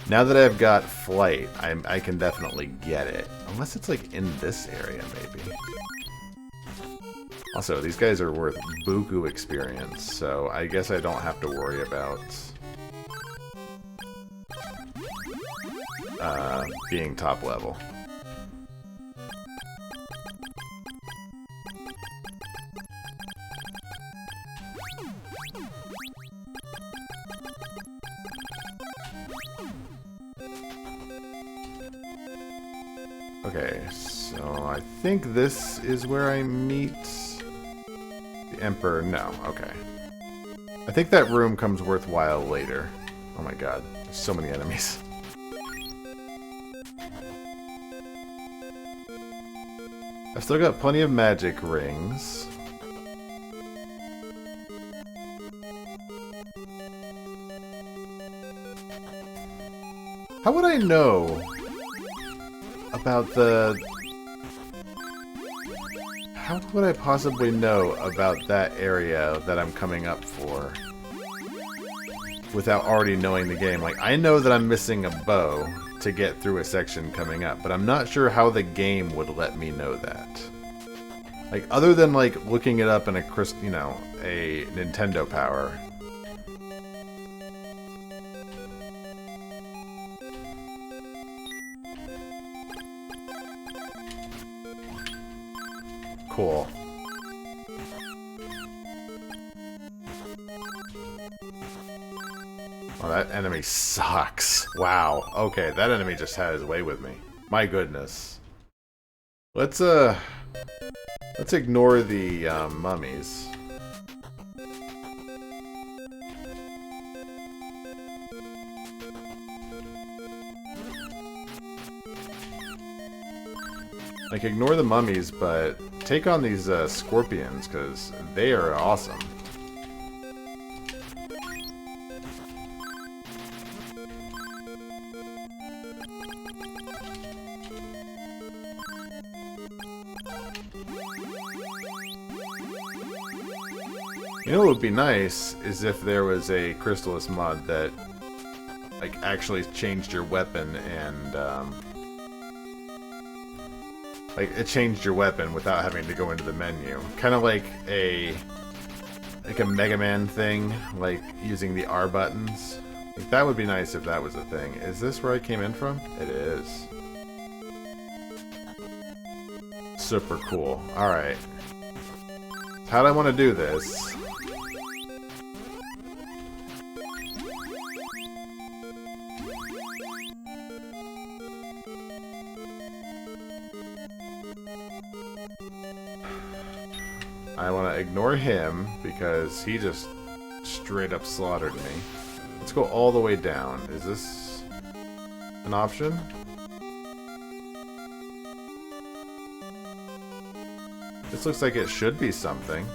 Now that I've got flight, I can definitely get it. Unless it's like in this area, maybe. Also, these guys are worth buku experience, so I guess I don't have to worry about being top level. Okay, so I think this is where I meet the Emperor. No, okay. I think that room comes worthwhile later. Oh my god, there's so many enemies. I've still got plenty of magic rings. How would I know about the... How would I possibly know about that area that I'm coming up for without already knowing the game? Like, I know that I'm missing a bow to get through a section coming up, but I'm not sure how the game would let me know that. Like, other than, like, looking it up in a Nintendo Power. Cool. Oh, that enemy sucks. Wow. Okay, that enemy just had his way with me. My goodness. Let's ignore the mummies. Like, ignore the mummies, but take on these scorpions, because they are awesome. You know what would be nice is if there was a Crystalis mod that, like, actually changed your weapon and, like, it changed your weapon without having to go into the menu. Kind of like a Mega Man thing, like using the R buttons. Like, that would be nice if that was a thing. Is this where I came in from? It is. Super cool. Alright. How do I want to do this? I want to ignore him because he just straight up slaughtered me. Let's go all the way down. Is this an option? This looks like it should be something.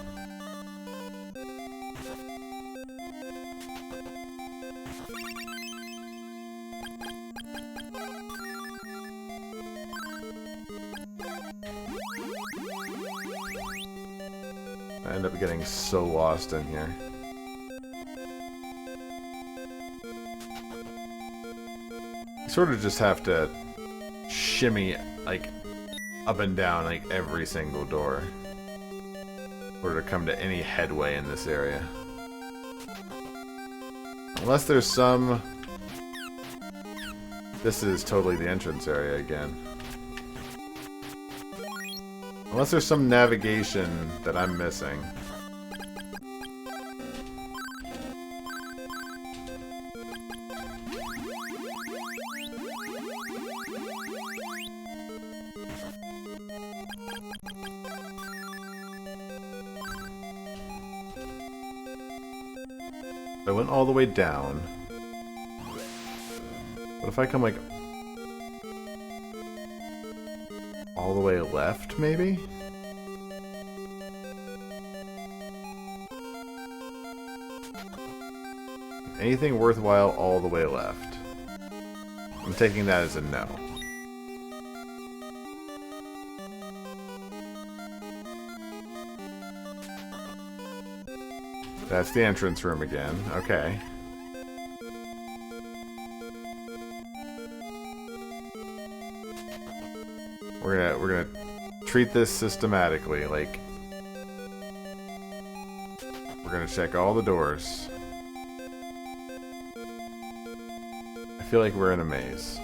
I end up getting so lost in here. You sort of just have to shimmy, like, up and down, like, every single door in order to come to any headway in this area. Unless there's some... This is totally the entrance area again. Unless there's some navigation that I'm missing. I went all the way down. What if I come, like, all the way left, maybe? Anything worthwhile all the way left. I'm taking that as a no. That's the entrance room again. Okay. We're gonna treat this systematically. Like, we're gonna check all the doors. I feel like we're in a maze.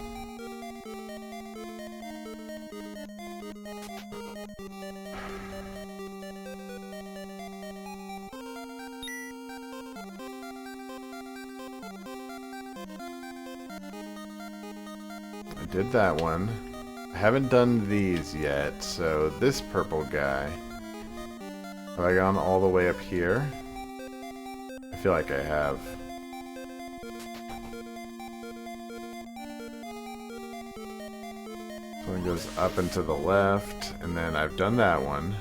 I did that one. I haven't done these yet, so this purple guy. Have I gone all the way up here? I feel like I have. So it goes up and to the left, and then I've done that one.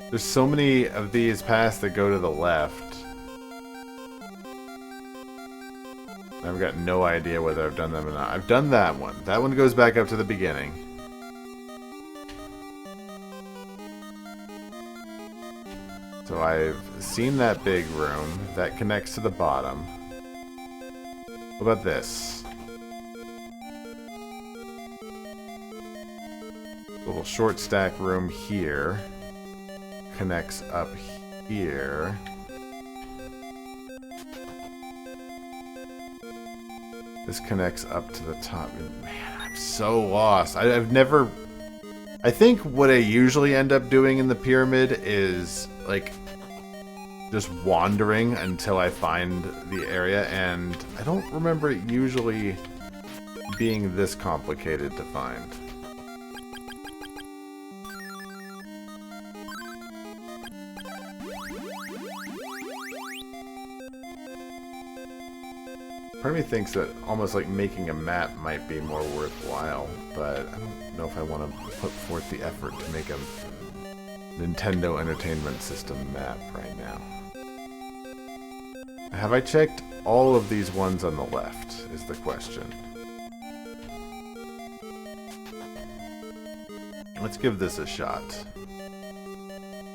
There's so many of these paths that go to the left. I've got no idea whether I've done them or not. I've done that one. That one goes back up to the beginning. So I've seen that big room. That connects to the bottom. What about this? Little short stack room here. Connects up here. This connects up to the top. Man, I'm so lost. I've never... I think what I usually end up doing in the pyramid is, like, just wandering until I find the area, and I don't remember it usually being this complicated to find. Part of me thinks that almost like making a map might be more worthwhile, but I don't know if I want to put forth the effort to make a Nintendo Entertainment System map right now. Have I checked all of these ones on the left, is the question. Let's give this a shot.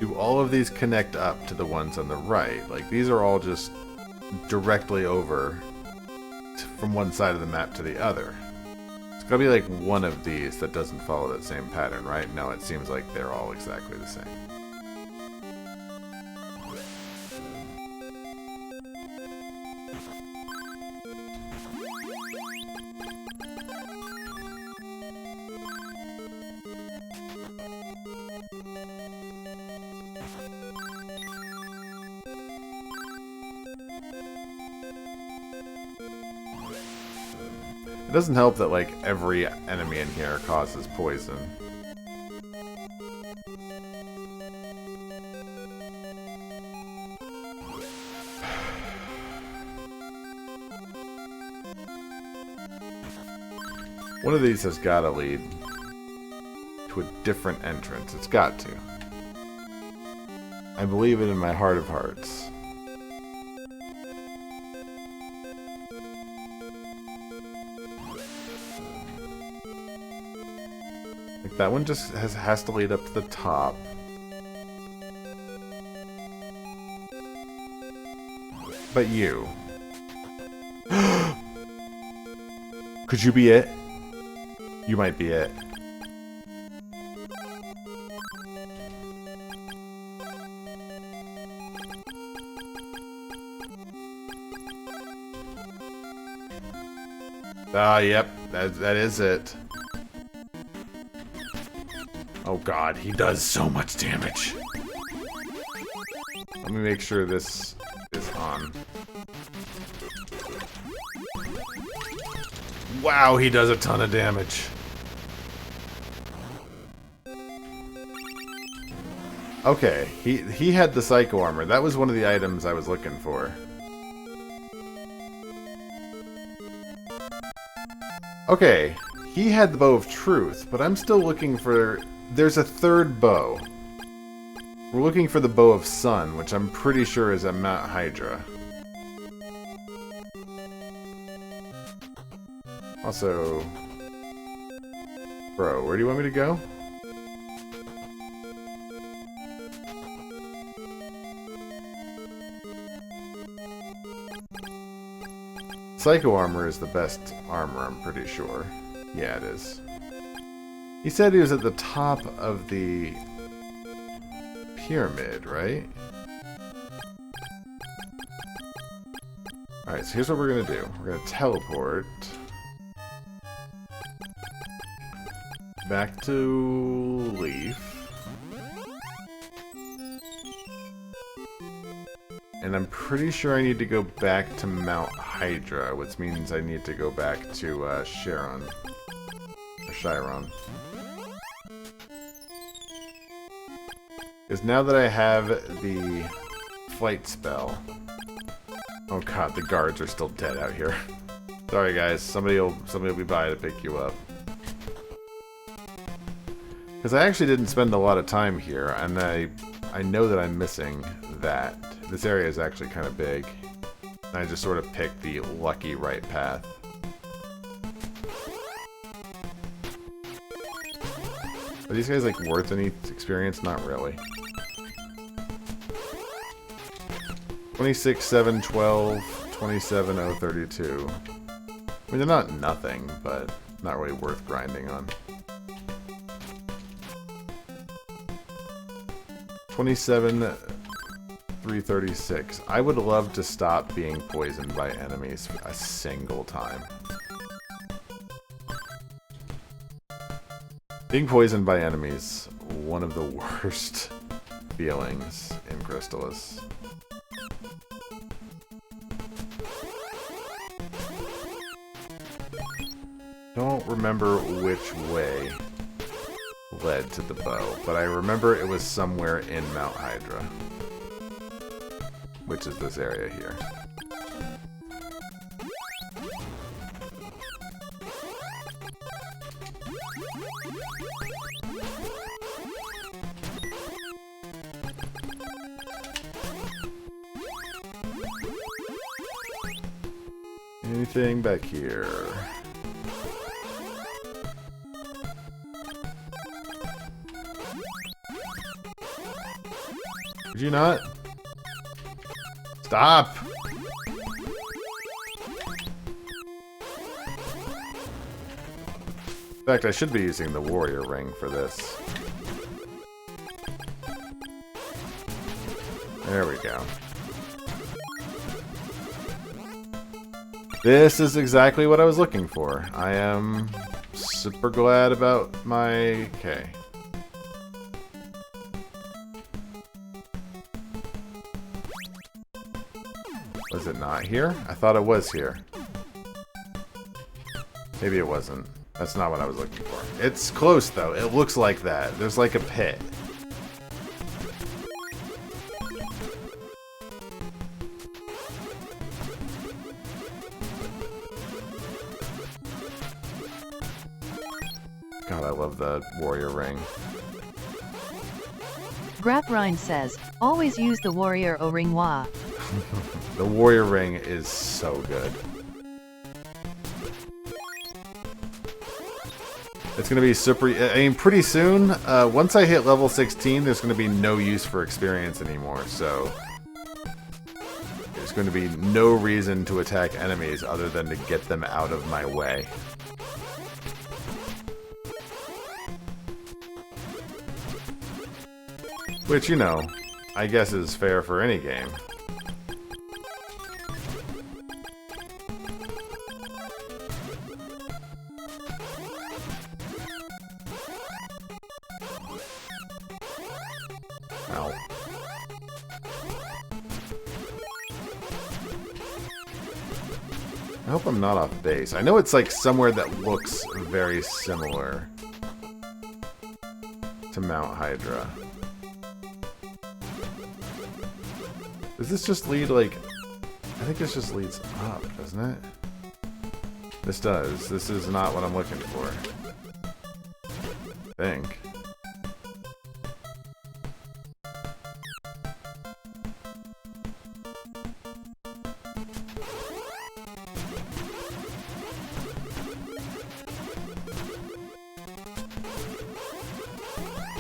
Do all of these connect up to the ones on the right? Like, these are all just directly over from one side of the map to the other. It's gotta be like one of these that doesn't follow that same pattern, right? No, it seems like they're all exactly the same. It doesn't help that, like, every enemy in here causes poison. One of these has gotta lead to a different entrance. It's got to. I believe it in my heart of hearts. That one just has to lead up to the top. But you. Could you be it? You might be it. Ah, yep. That is it. Oh god, he does so much damage. Let me make sure this is on. Wow, he does a ton of damage. Okay, he had the Psycho Armor. That was one of the items I was looking for. Okay, he had the Bow of Truth, but I'm still looking for... There's a third bow. We're looking for the Bow of Sun, which I'm pretty sure is at Mount Hydra. Also... Bro, where do you want me to go? Psycho Armor is the best armor, I'm pretty sure. Yeah, it is. He said he was at the top of the pyramid, right? Alright, so here's what we're gonna do. We're gonna teleport back to Leaf. And I'm pretty sure I need to go back to Mount Hydra, which means I need to go back to Chiron. Or Chiron. Because now that I have the flight spell... Oh god, the guards are still dead out here. Sorry guys, somebody will be by to pick you up. Because I actually didn't spend a lot of time here, and I I know that I'm missing that. This area is actually kind of big. I just sort of picked the lucky right path. Are these guys like worth any experience? Not really. 26, 7, 12, 27, 0, 32. I mean, they're not nothing, but not really worth grinding on. 27, 336. I would love to stop being poisoned by enemies a single time. Being poisoned by enemies, one of the worst feelings in Crystalis. Don't remember which way led to the bow, but I remember it was somewhere in Mount Hydra, which is this area here. Anything back here? Did you not? Stop! In fact, I should be using the warrior ring for this. There we go. This is exactly what I was looking for. I am super glad about my... Okay. Was it not here? I thought it was here. Maybe it wasn't. That's not what I was looking for. It's close, though. It looks like that. There's like a pit. God, I love the warrior ring. Graprine says, always use the warrior au ringwa. The warrior ring is so good. It's going to be super... I mean, pretty soon, once I hit level 16, there's going to be no use for experience anymore, so... There's going to be no reason to attack enemies other than to get them out of my way. Which, you know, I guess is fair for any game. Ow. I hope I'm not off base. I know it's like somewhere that looks very similar to Mount Hydra. Does this just lead, like... I think this just leads up, doesn't it? This does. This is not what I'm looking for. I think.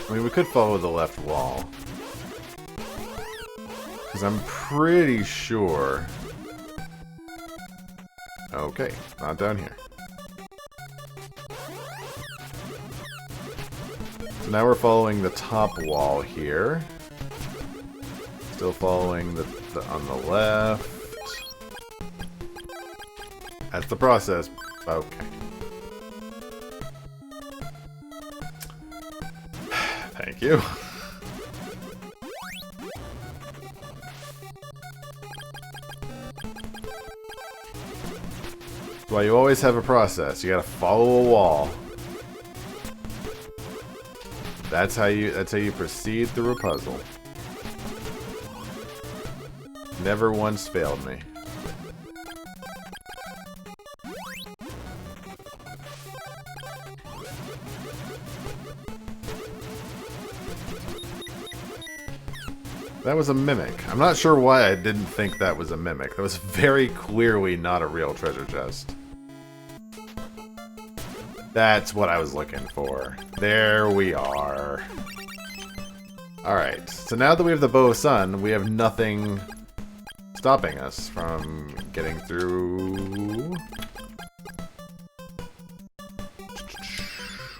I mean, we could follow the left wall. Because I'm pretty sure... Okay, not down here. So now we're following the top wall here. Still following the on the left. That's the process. Okay. Thank you. Well, you always have a process. You gotta follow a wall. That's how you proceed through a puzzle. Never once failed me. That was a mimic. I'm not sure why I didn't think that was a mimic. That was very clearly not a real treasure chest. That's what I was looking for. There we are. Alright, so now that we have the Bow of Sun, we have nothing stopping us from getting through.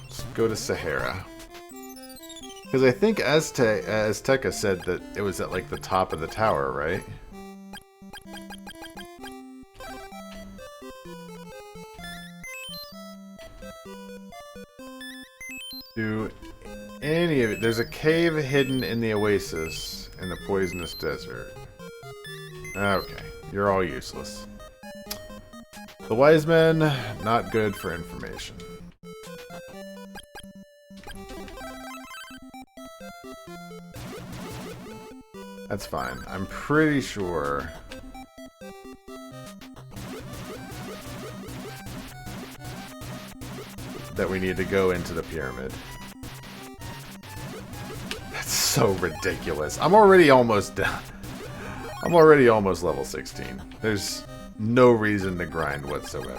Let's go to Sahara. Because I think Azteca said that it was at like the top of the tower, right? Do any of it? There's a cave hidden in the oasis in the poisonous desert. Okay, you're all useless. The wise men, not good for information. That's fine. I'm pretty sure that we need to go into the pyramid. That's so ridiculous. I'm already almost done. I'm already almost level 16. There's no reason to grind whatsoever.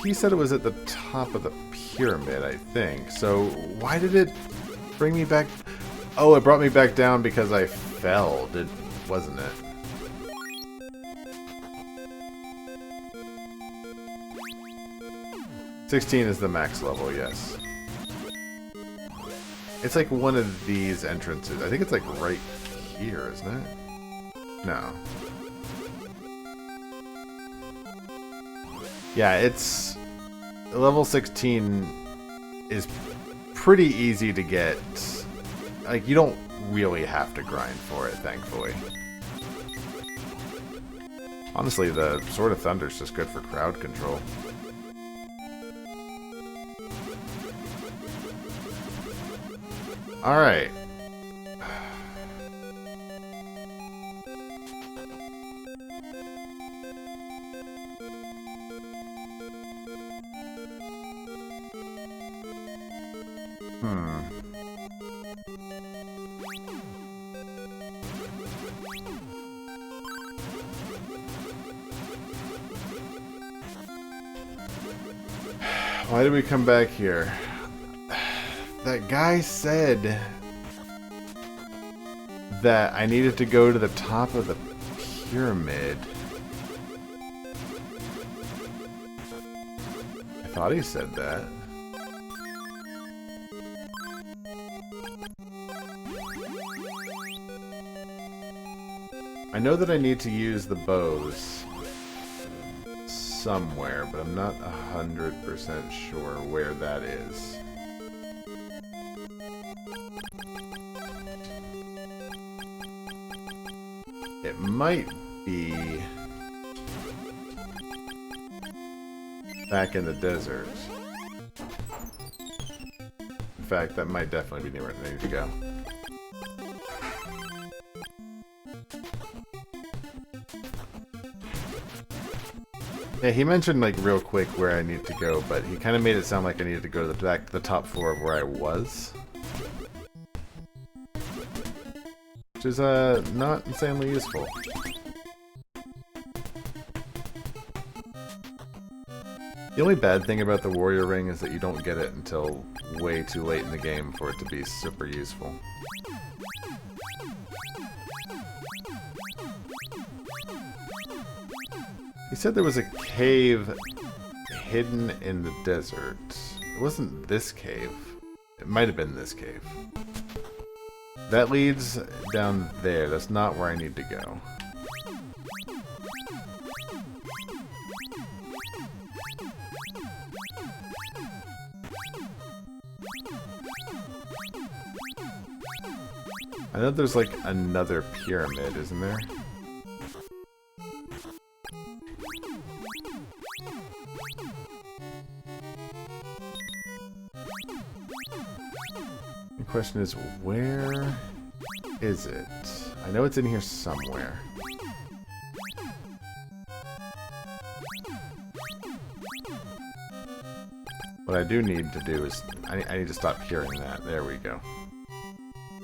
He said it was at the top of the pyramid, I think. So why did it bring me back? Oh, it brought me back down because I fell, wasn't it? $16 is the max level, yes. It's like one of these entrances. I think it's like right here, isn't it? No. Yeah, it's... Level 16 is pretty easy to get. Like, you don't really have to grind for it, thankfully. Honestly, the Sword of Thunder is just good for crowd control. Alright. Why did we come back here? That guy said that I needed to go to the top of the pyramid. I thought he said that. I know that I need to use the bows somewhere, but I'm not 100% sure where that is. It might be back in the desert. In fact, that might definitely be near where I need to go. Yeah, he mentioned like real quick where I need to go, but he kind of made it sound like I needed to go to the top floor of where I was. Which is not insanely useful. The only bad thing about the warrior ring is that you don't get it until way too late in the game for it to be super useful. He said there was a cave hidden in the desert. It wasn't this cave. It might have been this cave. That leads down there. That's not where I need to go. I know there's like another pyramid, isn't there? The question is, where is it? I know it's in here somewhere. What I do need to do is... I need to stop hearing that. There we go.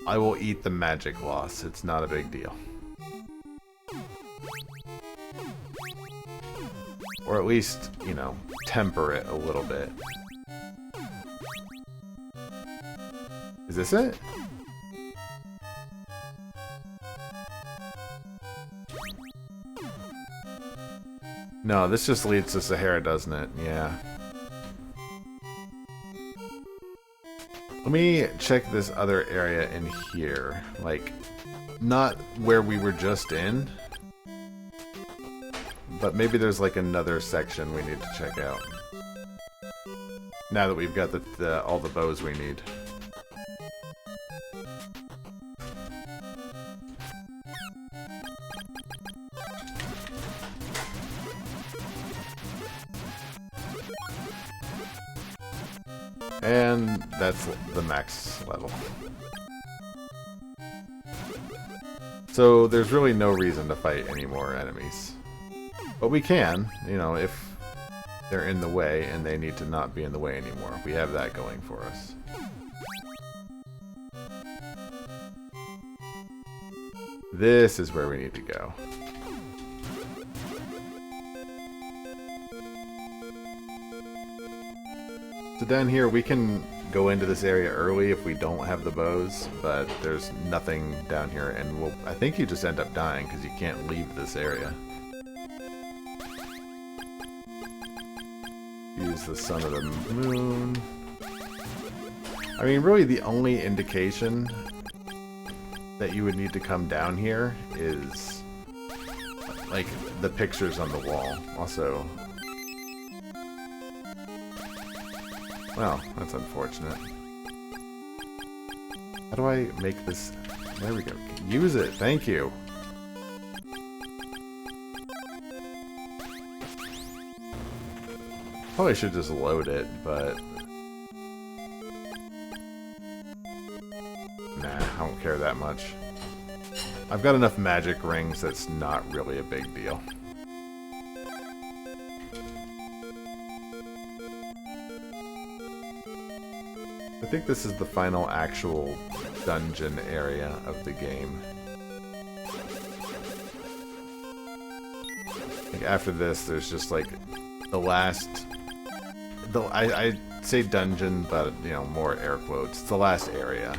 I will eat the magic loss. It's not a big deal. Or at least, you know, temper it a little bit. Is this it? No, this just leads to Sahara, doesn't it? Yeah. Let me check this other area in here. Like, not where we were just in. But maybe there's like another section we need to check out. Now that we've got all the bows we need. And that's the max level. So there's really no reason to fight any more enemies. But we can, you know, if they're in the way and they need to not be in the way anymore. We have that going for us. This is where we need to go. So down here, we can go into this area early if we don't have the bows, but there's nothing down here, and I think you just end up dying because you can't leave this area. Use the sun or the moon. I mean, really the only indication that you would need to come down here is like the pictures on the wall. Also, well, that's unfortunate. How do I make this? There we go. Use it. Thank you. Probably should just load it, but nah, I don't care that much. I've got enough magic rings that's not really a big deal. I think this is the final actual dungeon area of the game. Like after this, there's just like the last... I say dungeon, but, you know, more air quotes. It's the last area.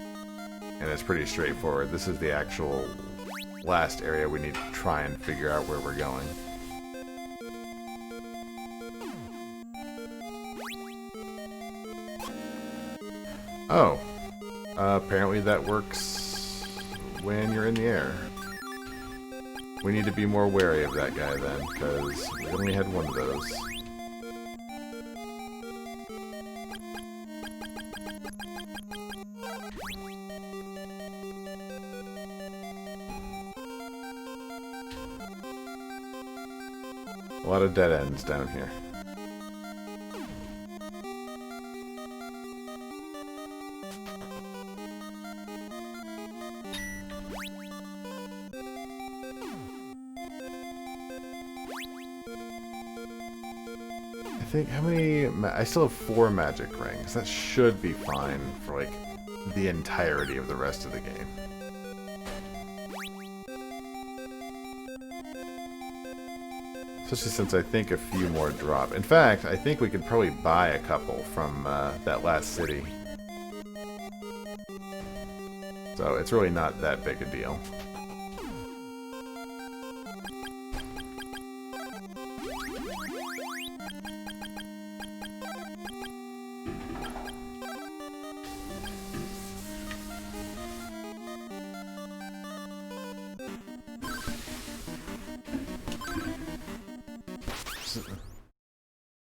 And it's pretty straightforward. This is the actual last area we need to try and figure out where we're going. Oh. Apparently that works when you're in the air. We need to be more wary of that guy then, because we only had one of those. A lot of dead ends down here. I think, how many... I still have 4 magic rings. That should be fine for, like, the entirety of the rest of the game. Especially since I think a few more drop. In fact, I think we could probably buy a couple from that last city. So it's really not that big a deal.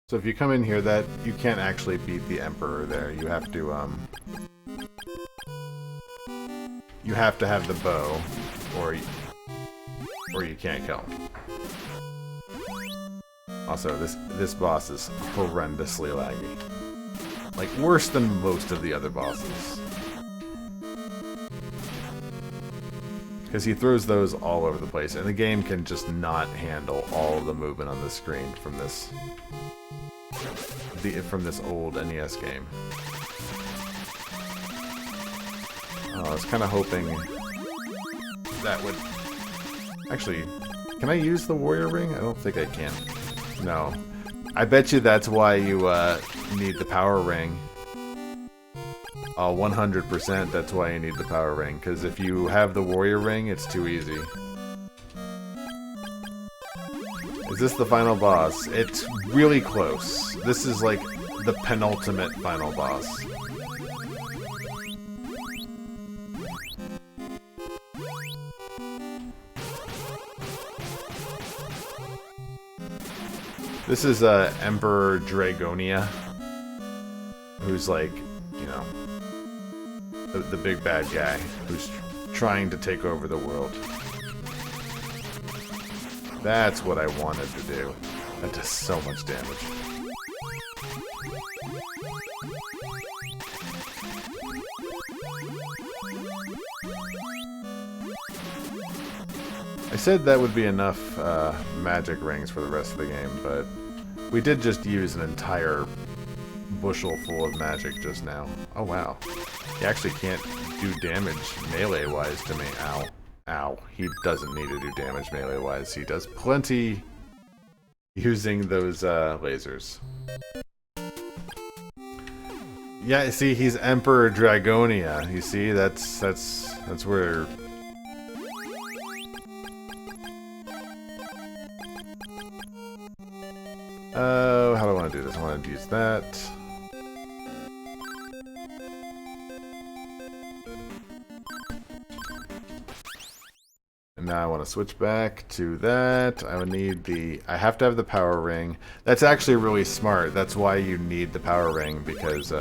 So if you come in here, that you can't actually beat the Emperor there. You have to have the bow, or you can't kill him. Also, this boss is horrendously laggy. Like, worse than most of the other bosses. Because he throws those all over the place, and the game can just not handle all of the movement on the screen from this old NES game. I was kind of hoping that would... Actually, can I use the warrior ring? I don't think I can. No. I bet you that's why you need the power ring. 100% that's why you need the power ring, because if you have the warrior ring, it's too easy. Is this the final boss? It's really close. This is like the penultimate final boss. This is Emperor Dragonia, who's like, you know, the big bad guy who's trying to take over the world. That's what I wanted to do. That does so much damage. I said that would be enough magic rings for the rest of the game, but we did just use an entire bushel full of magic just now. Oh wow. He actually can't do damage melee-wise to me. Ow. Ow. He doesn't need to do damage melee-wise. He does plenty using those lasers. Yeah, see, he's Emperor Dragonia. You see, that's where... how do I want to do this? I want to use that. And now I want to switch back to that. I would need the... I have to have the power ring. That's actually really smart. That's why you need the power ring, because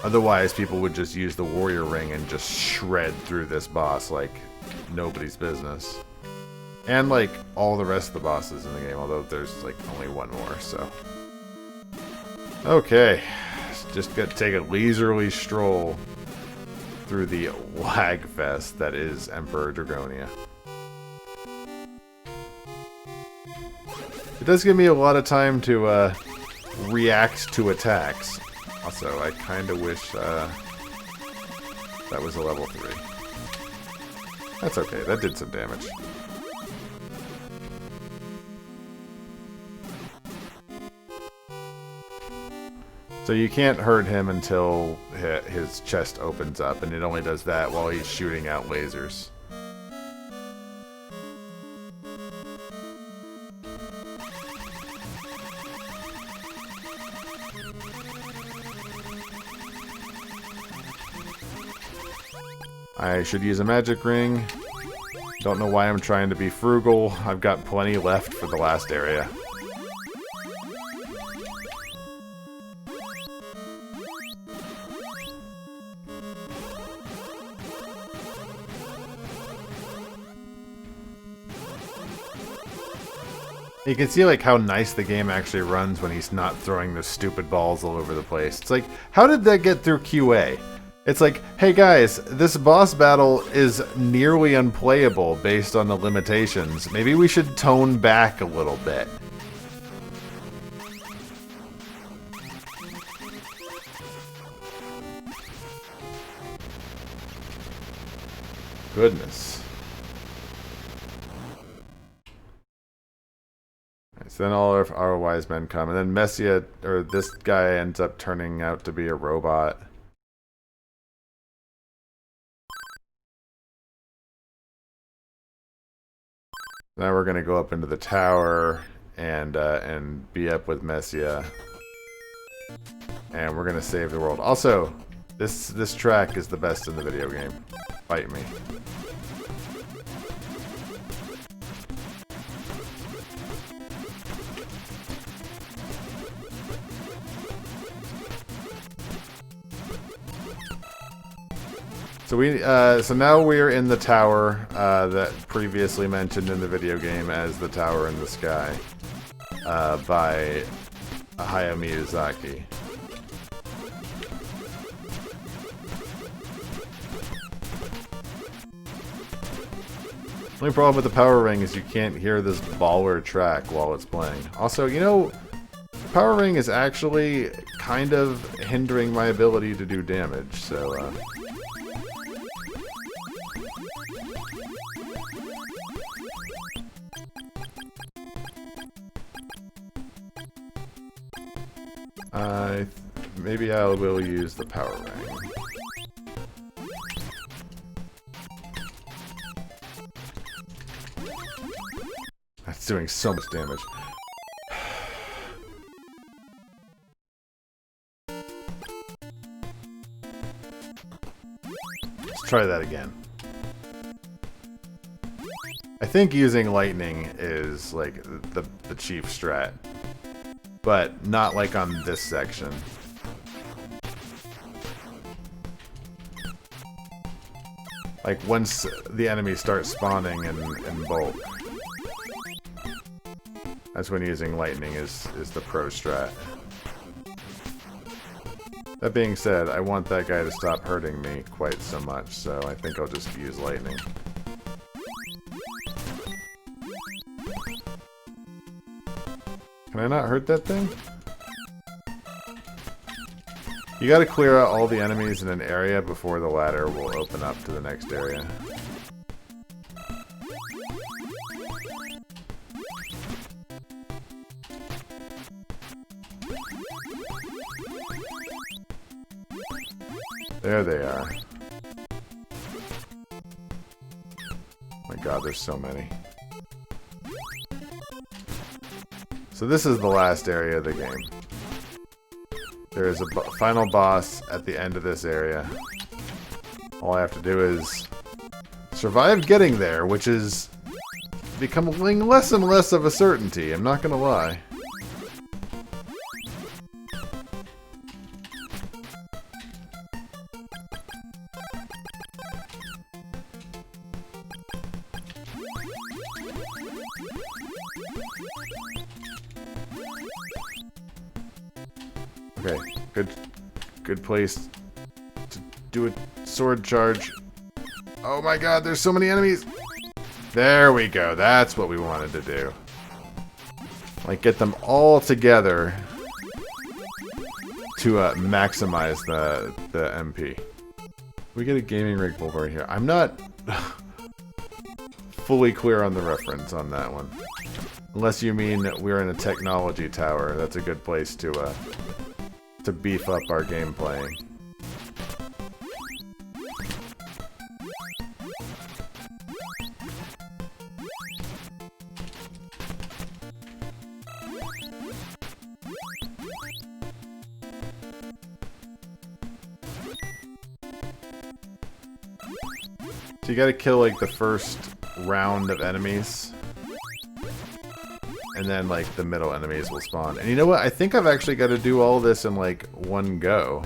otherwise people would just use the warrior ring and just shred through this boss like nobody's business. And like all the rest of the bosses in the game, although there's like only one more, so. Okay. Just gonna take a leisurely stroll through the lag fest that is Emperor Dragonia. It does give me a lot of time to react to attacks. Also, I kind of wish that was a level 3. That's okay, that did some damage. So you can't hurt him until his chest opens up, and it only does that while he's shooting out lasers. I should use a magic ring. Don't know why I'm trying to be frugal. I've got plenty left for the last area. You can see like how nice the game actually runs when he's not throwing those stupid balls all over the place. It's like, how did that get through QA? It's like, hey guys, this boss battle is nearly unplayable based on the limitations. Maybe we should tone back a little bit. Goodness. So then all of our wise men come, and then Messia, or this guy, ends up turning out to be a robot. Now we're gonna go up into the tower and be up with Messia, and we're gonna save the world. Also, this track is the best in the video game. Fight me. So now we're in the tower that previously mentioned in the video game as the tower in the sky by Hayao Miyazaki. Only problem with the power ring is you can't hear this baller track while it's playing. Also, you know, the power ring is actually kind of hindering my ability to do damage, so, maybe I will use the power ring. That's doing so much damage. Let's try that again. I think using lightning is like the chief strat, but not like on this section. Like once the enemies start spawning in bulk, that's when using lightning is the pro strat. That being said, I want that guy to stop hurting me quite so much, so I think I'll just use lightning. Can I not hurt that thing? You gotta clear out all the enemies in an area before the ladder will open up to the next area. There they are. Oh my god, there's so many. So this is the last area of the game. There is a final boss at the end of this area. All I have to do is survive getting there, which is becoming less and less of a certainty, I'm not gonna lie. Okay, good place to do a sword charge. Oh my god, there's so many enemies! There we go, that's what we wanted to do. Like, get them all together to maximize the MP. We get a gaming rig over here. I'm not fully clear on the reference on that one. Unless you mean we're in a technology tower, that's a good place to beef up our gameplay. So you gotta kill like the first round of enemies. And then, like, the middle enemies will spawn. And you know what? I think I've actually got to do all this in, like, one go.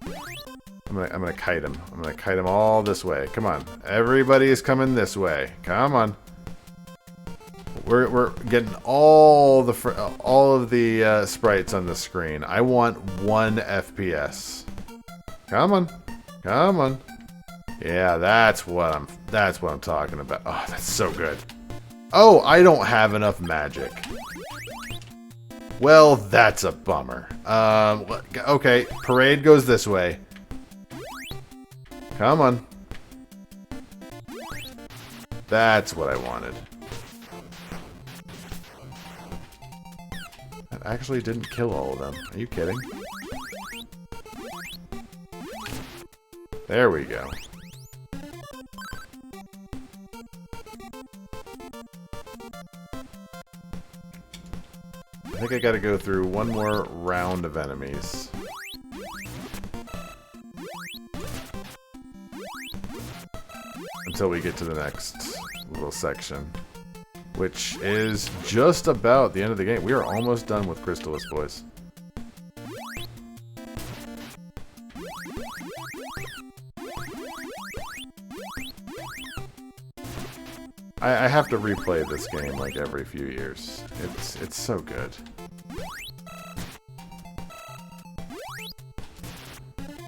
I'm gonna kite him. I'm gonna kite him all this way. Come on. Everybody is coming this way. Come on. We're getting all of the sprites on the screen. I want 1 FPS. Come on. Come on. Yeah, that's what I'm talking about. Oh, that's so good. Oh, I don't have enough magic. Well, that's a bummer. Okay, parade goes this way. Come on. That's what I wanted. That actually didn't kill all of them. Are you kidding? There we go. I think I gotta go through one more round of enemies. Until we get to the next little section. Which is just about the end of the game. We are almost done with Crystalis, boys. I have to replay this game like every few years. It's so good.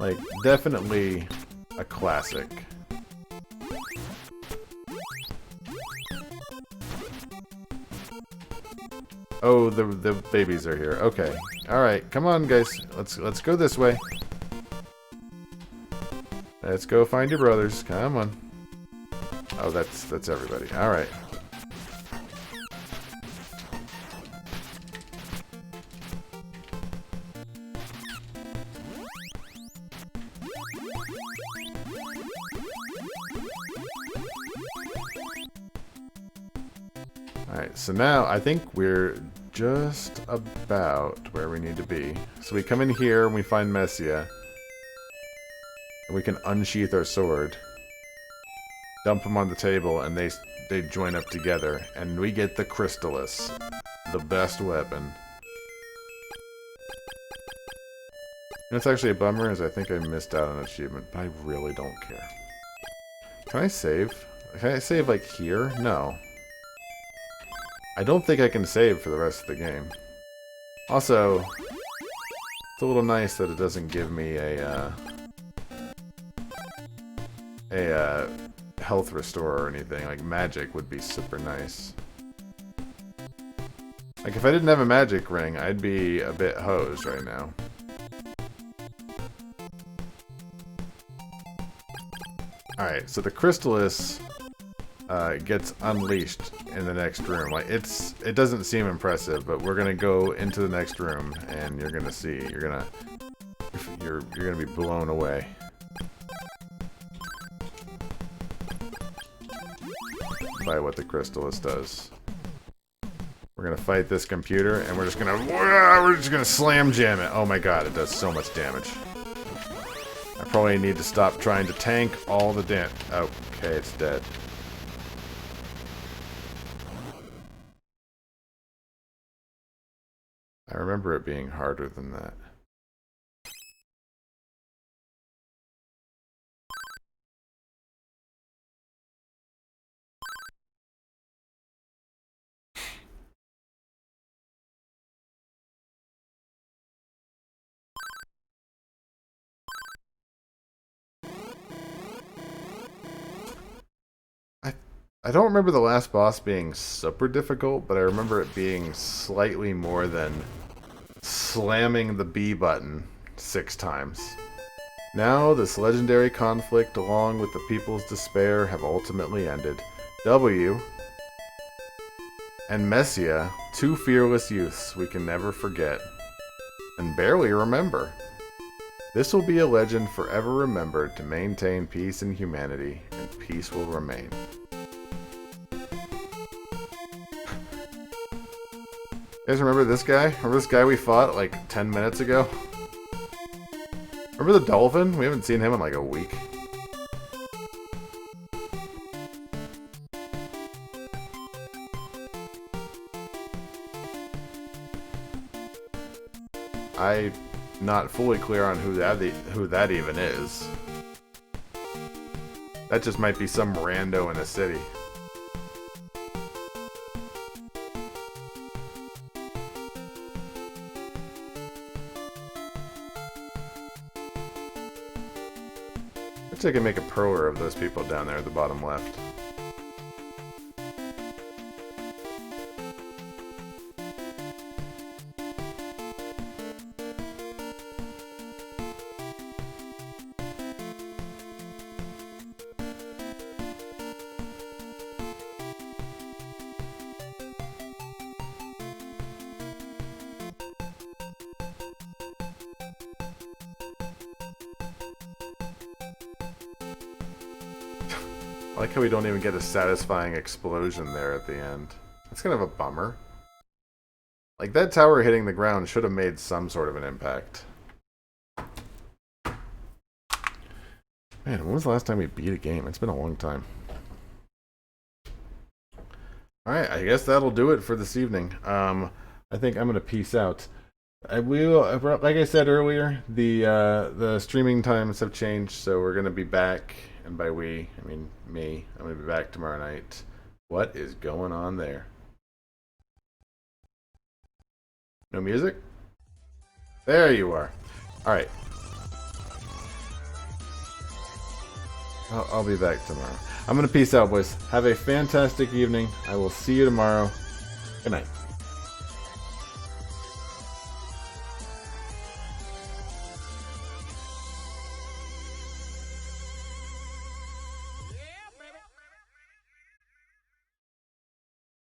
Like, definitely a classic. Oh, the babies are here. Okay. Alright, come on guys. Let's go this way. Let's go find your brothers. Come on. Oh, that's everybody. Alright. Alright, so now I think we're just about where we need to be. So we come in here and we find Messia. And we can unsheath our sword. Dump them on the table and they join up together. And we get the Crystalis. The best weapon. And it's actually a bummer is I think I missed out on an achievement, but I really don't care. Can I save? Can I save like here? No. I don't think I can save for the rest of the game. Also, it's a little nice that it doesn't give me a health restore or anything. Like magic would be super nice. Like if I didn't have a magic ring, I'd be a bit hosed right now. Alright, so the Crystalis gets unleashed in the next room. Like it doesn't seem impressive, but we're gonna go into the next room and you're gonna see. You're gonna be blown away. By what the Crystalis does. We're gonna fight this computer and we're just gonna slam jam it. Oh my god, it does so much damage. I probably need to stop trying to tank all the damage. Okay, it's dead. I remember it being harder than that. I don't remember the last boss being super difficult, but I remember it being slightly more than slamming the B button 6 times. Now, this legendary conflict, along with the people's despair, have ultimately ended. W and Messia, 2 fearless youths we can never forget, and barely remember. This will be a legend forever remembered to maintain peace in humanity, and peace will remain. You guys remember this guy? Remember this guy we fought like 10 minutes ago? Remember the dolphin? We haven't seen him in like a week. I'm not fully clear on who that even is. That just might be some rando in a city. Looks like I can make a perler of those people down there at the bottom left. I like how we don't even get a satisfying explosion there at the end. That's kind of a bummer. Like, that tower hitting the ground should have made some sort of an impact. Man, when was the last time we beat a game? It's been a long time. Alright, I guess that'll do it for this evening. I think I'm going to peace out. Like I said earlier, the streaming times have changed, so we're going to be back. And by we, I mean me. I'm going to be back tomorrow night. What is going on there? No music? There you are. Alright. I'll be back tomorrow. I'm gonna peace out, boys. Have a fantastic evening. I will see you tomorrow. Good night.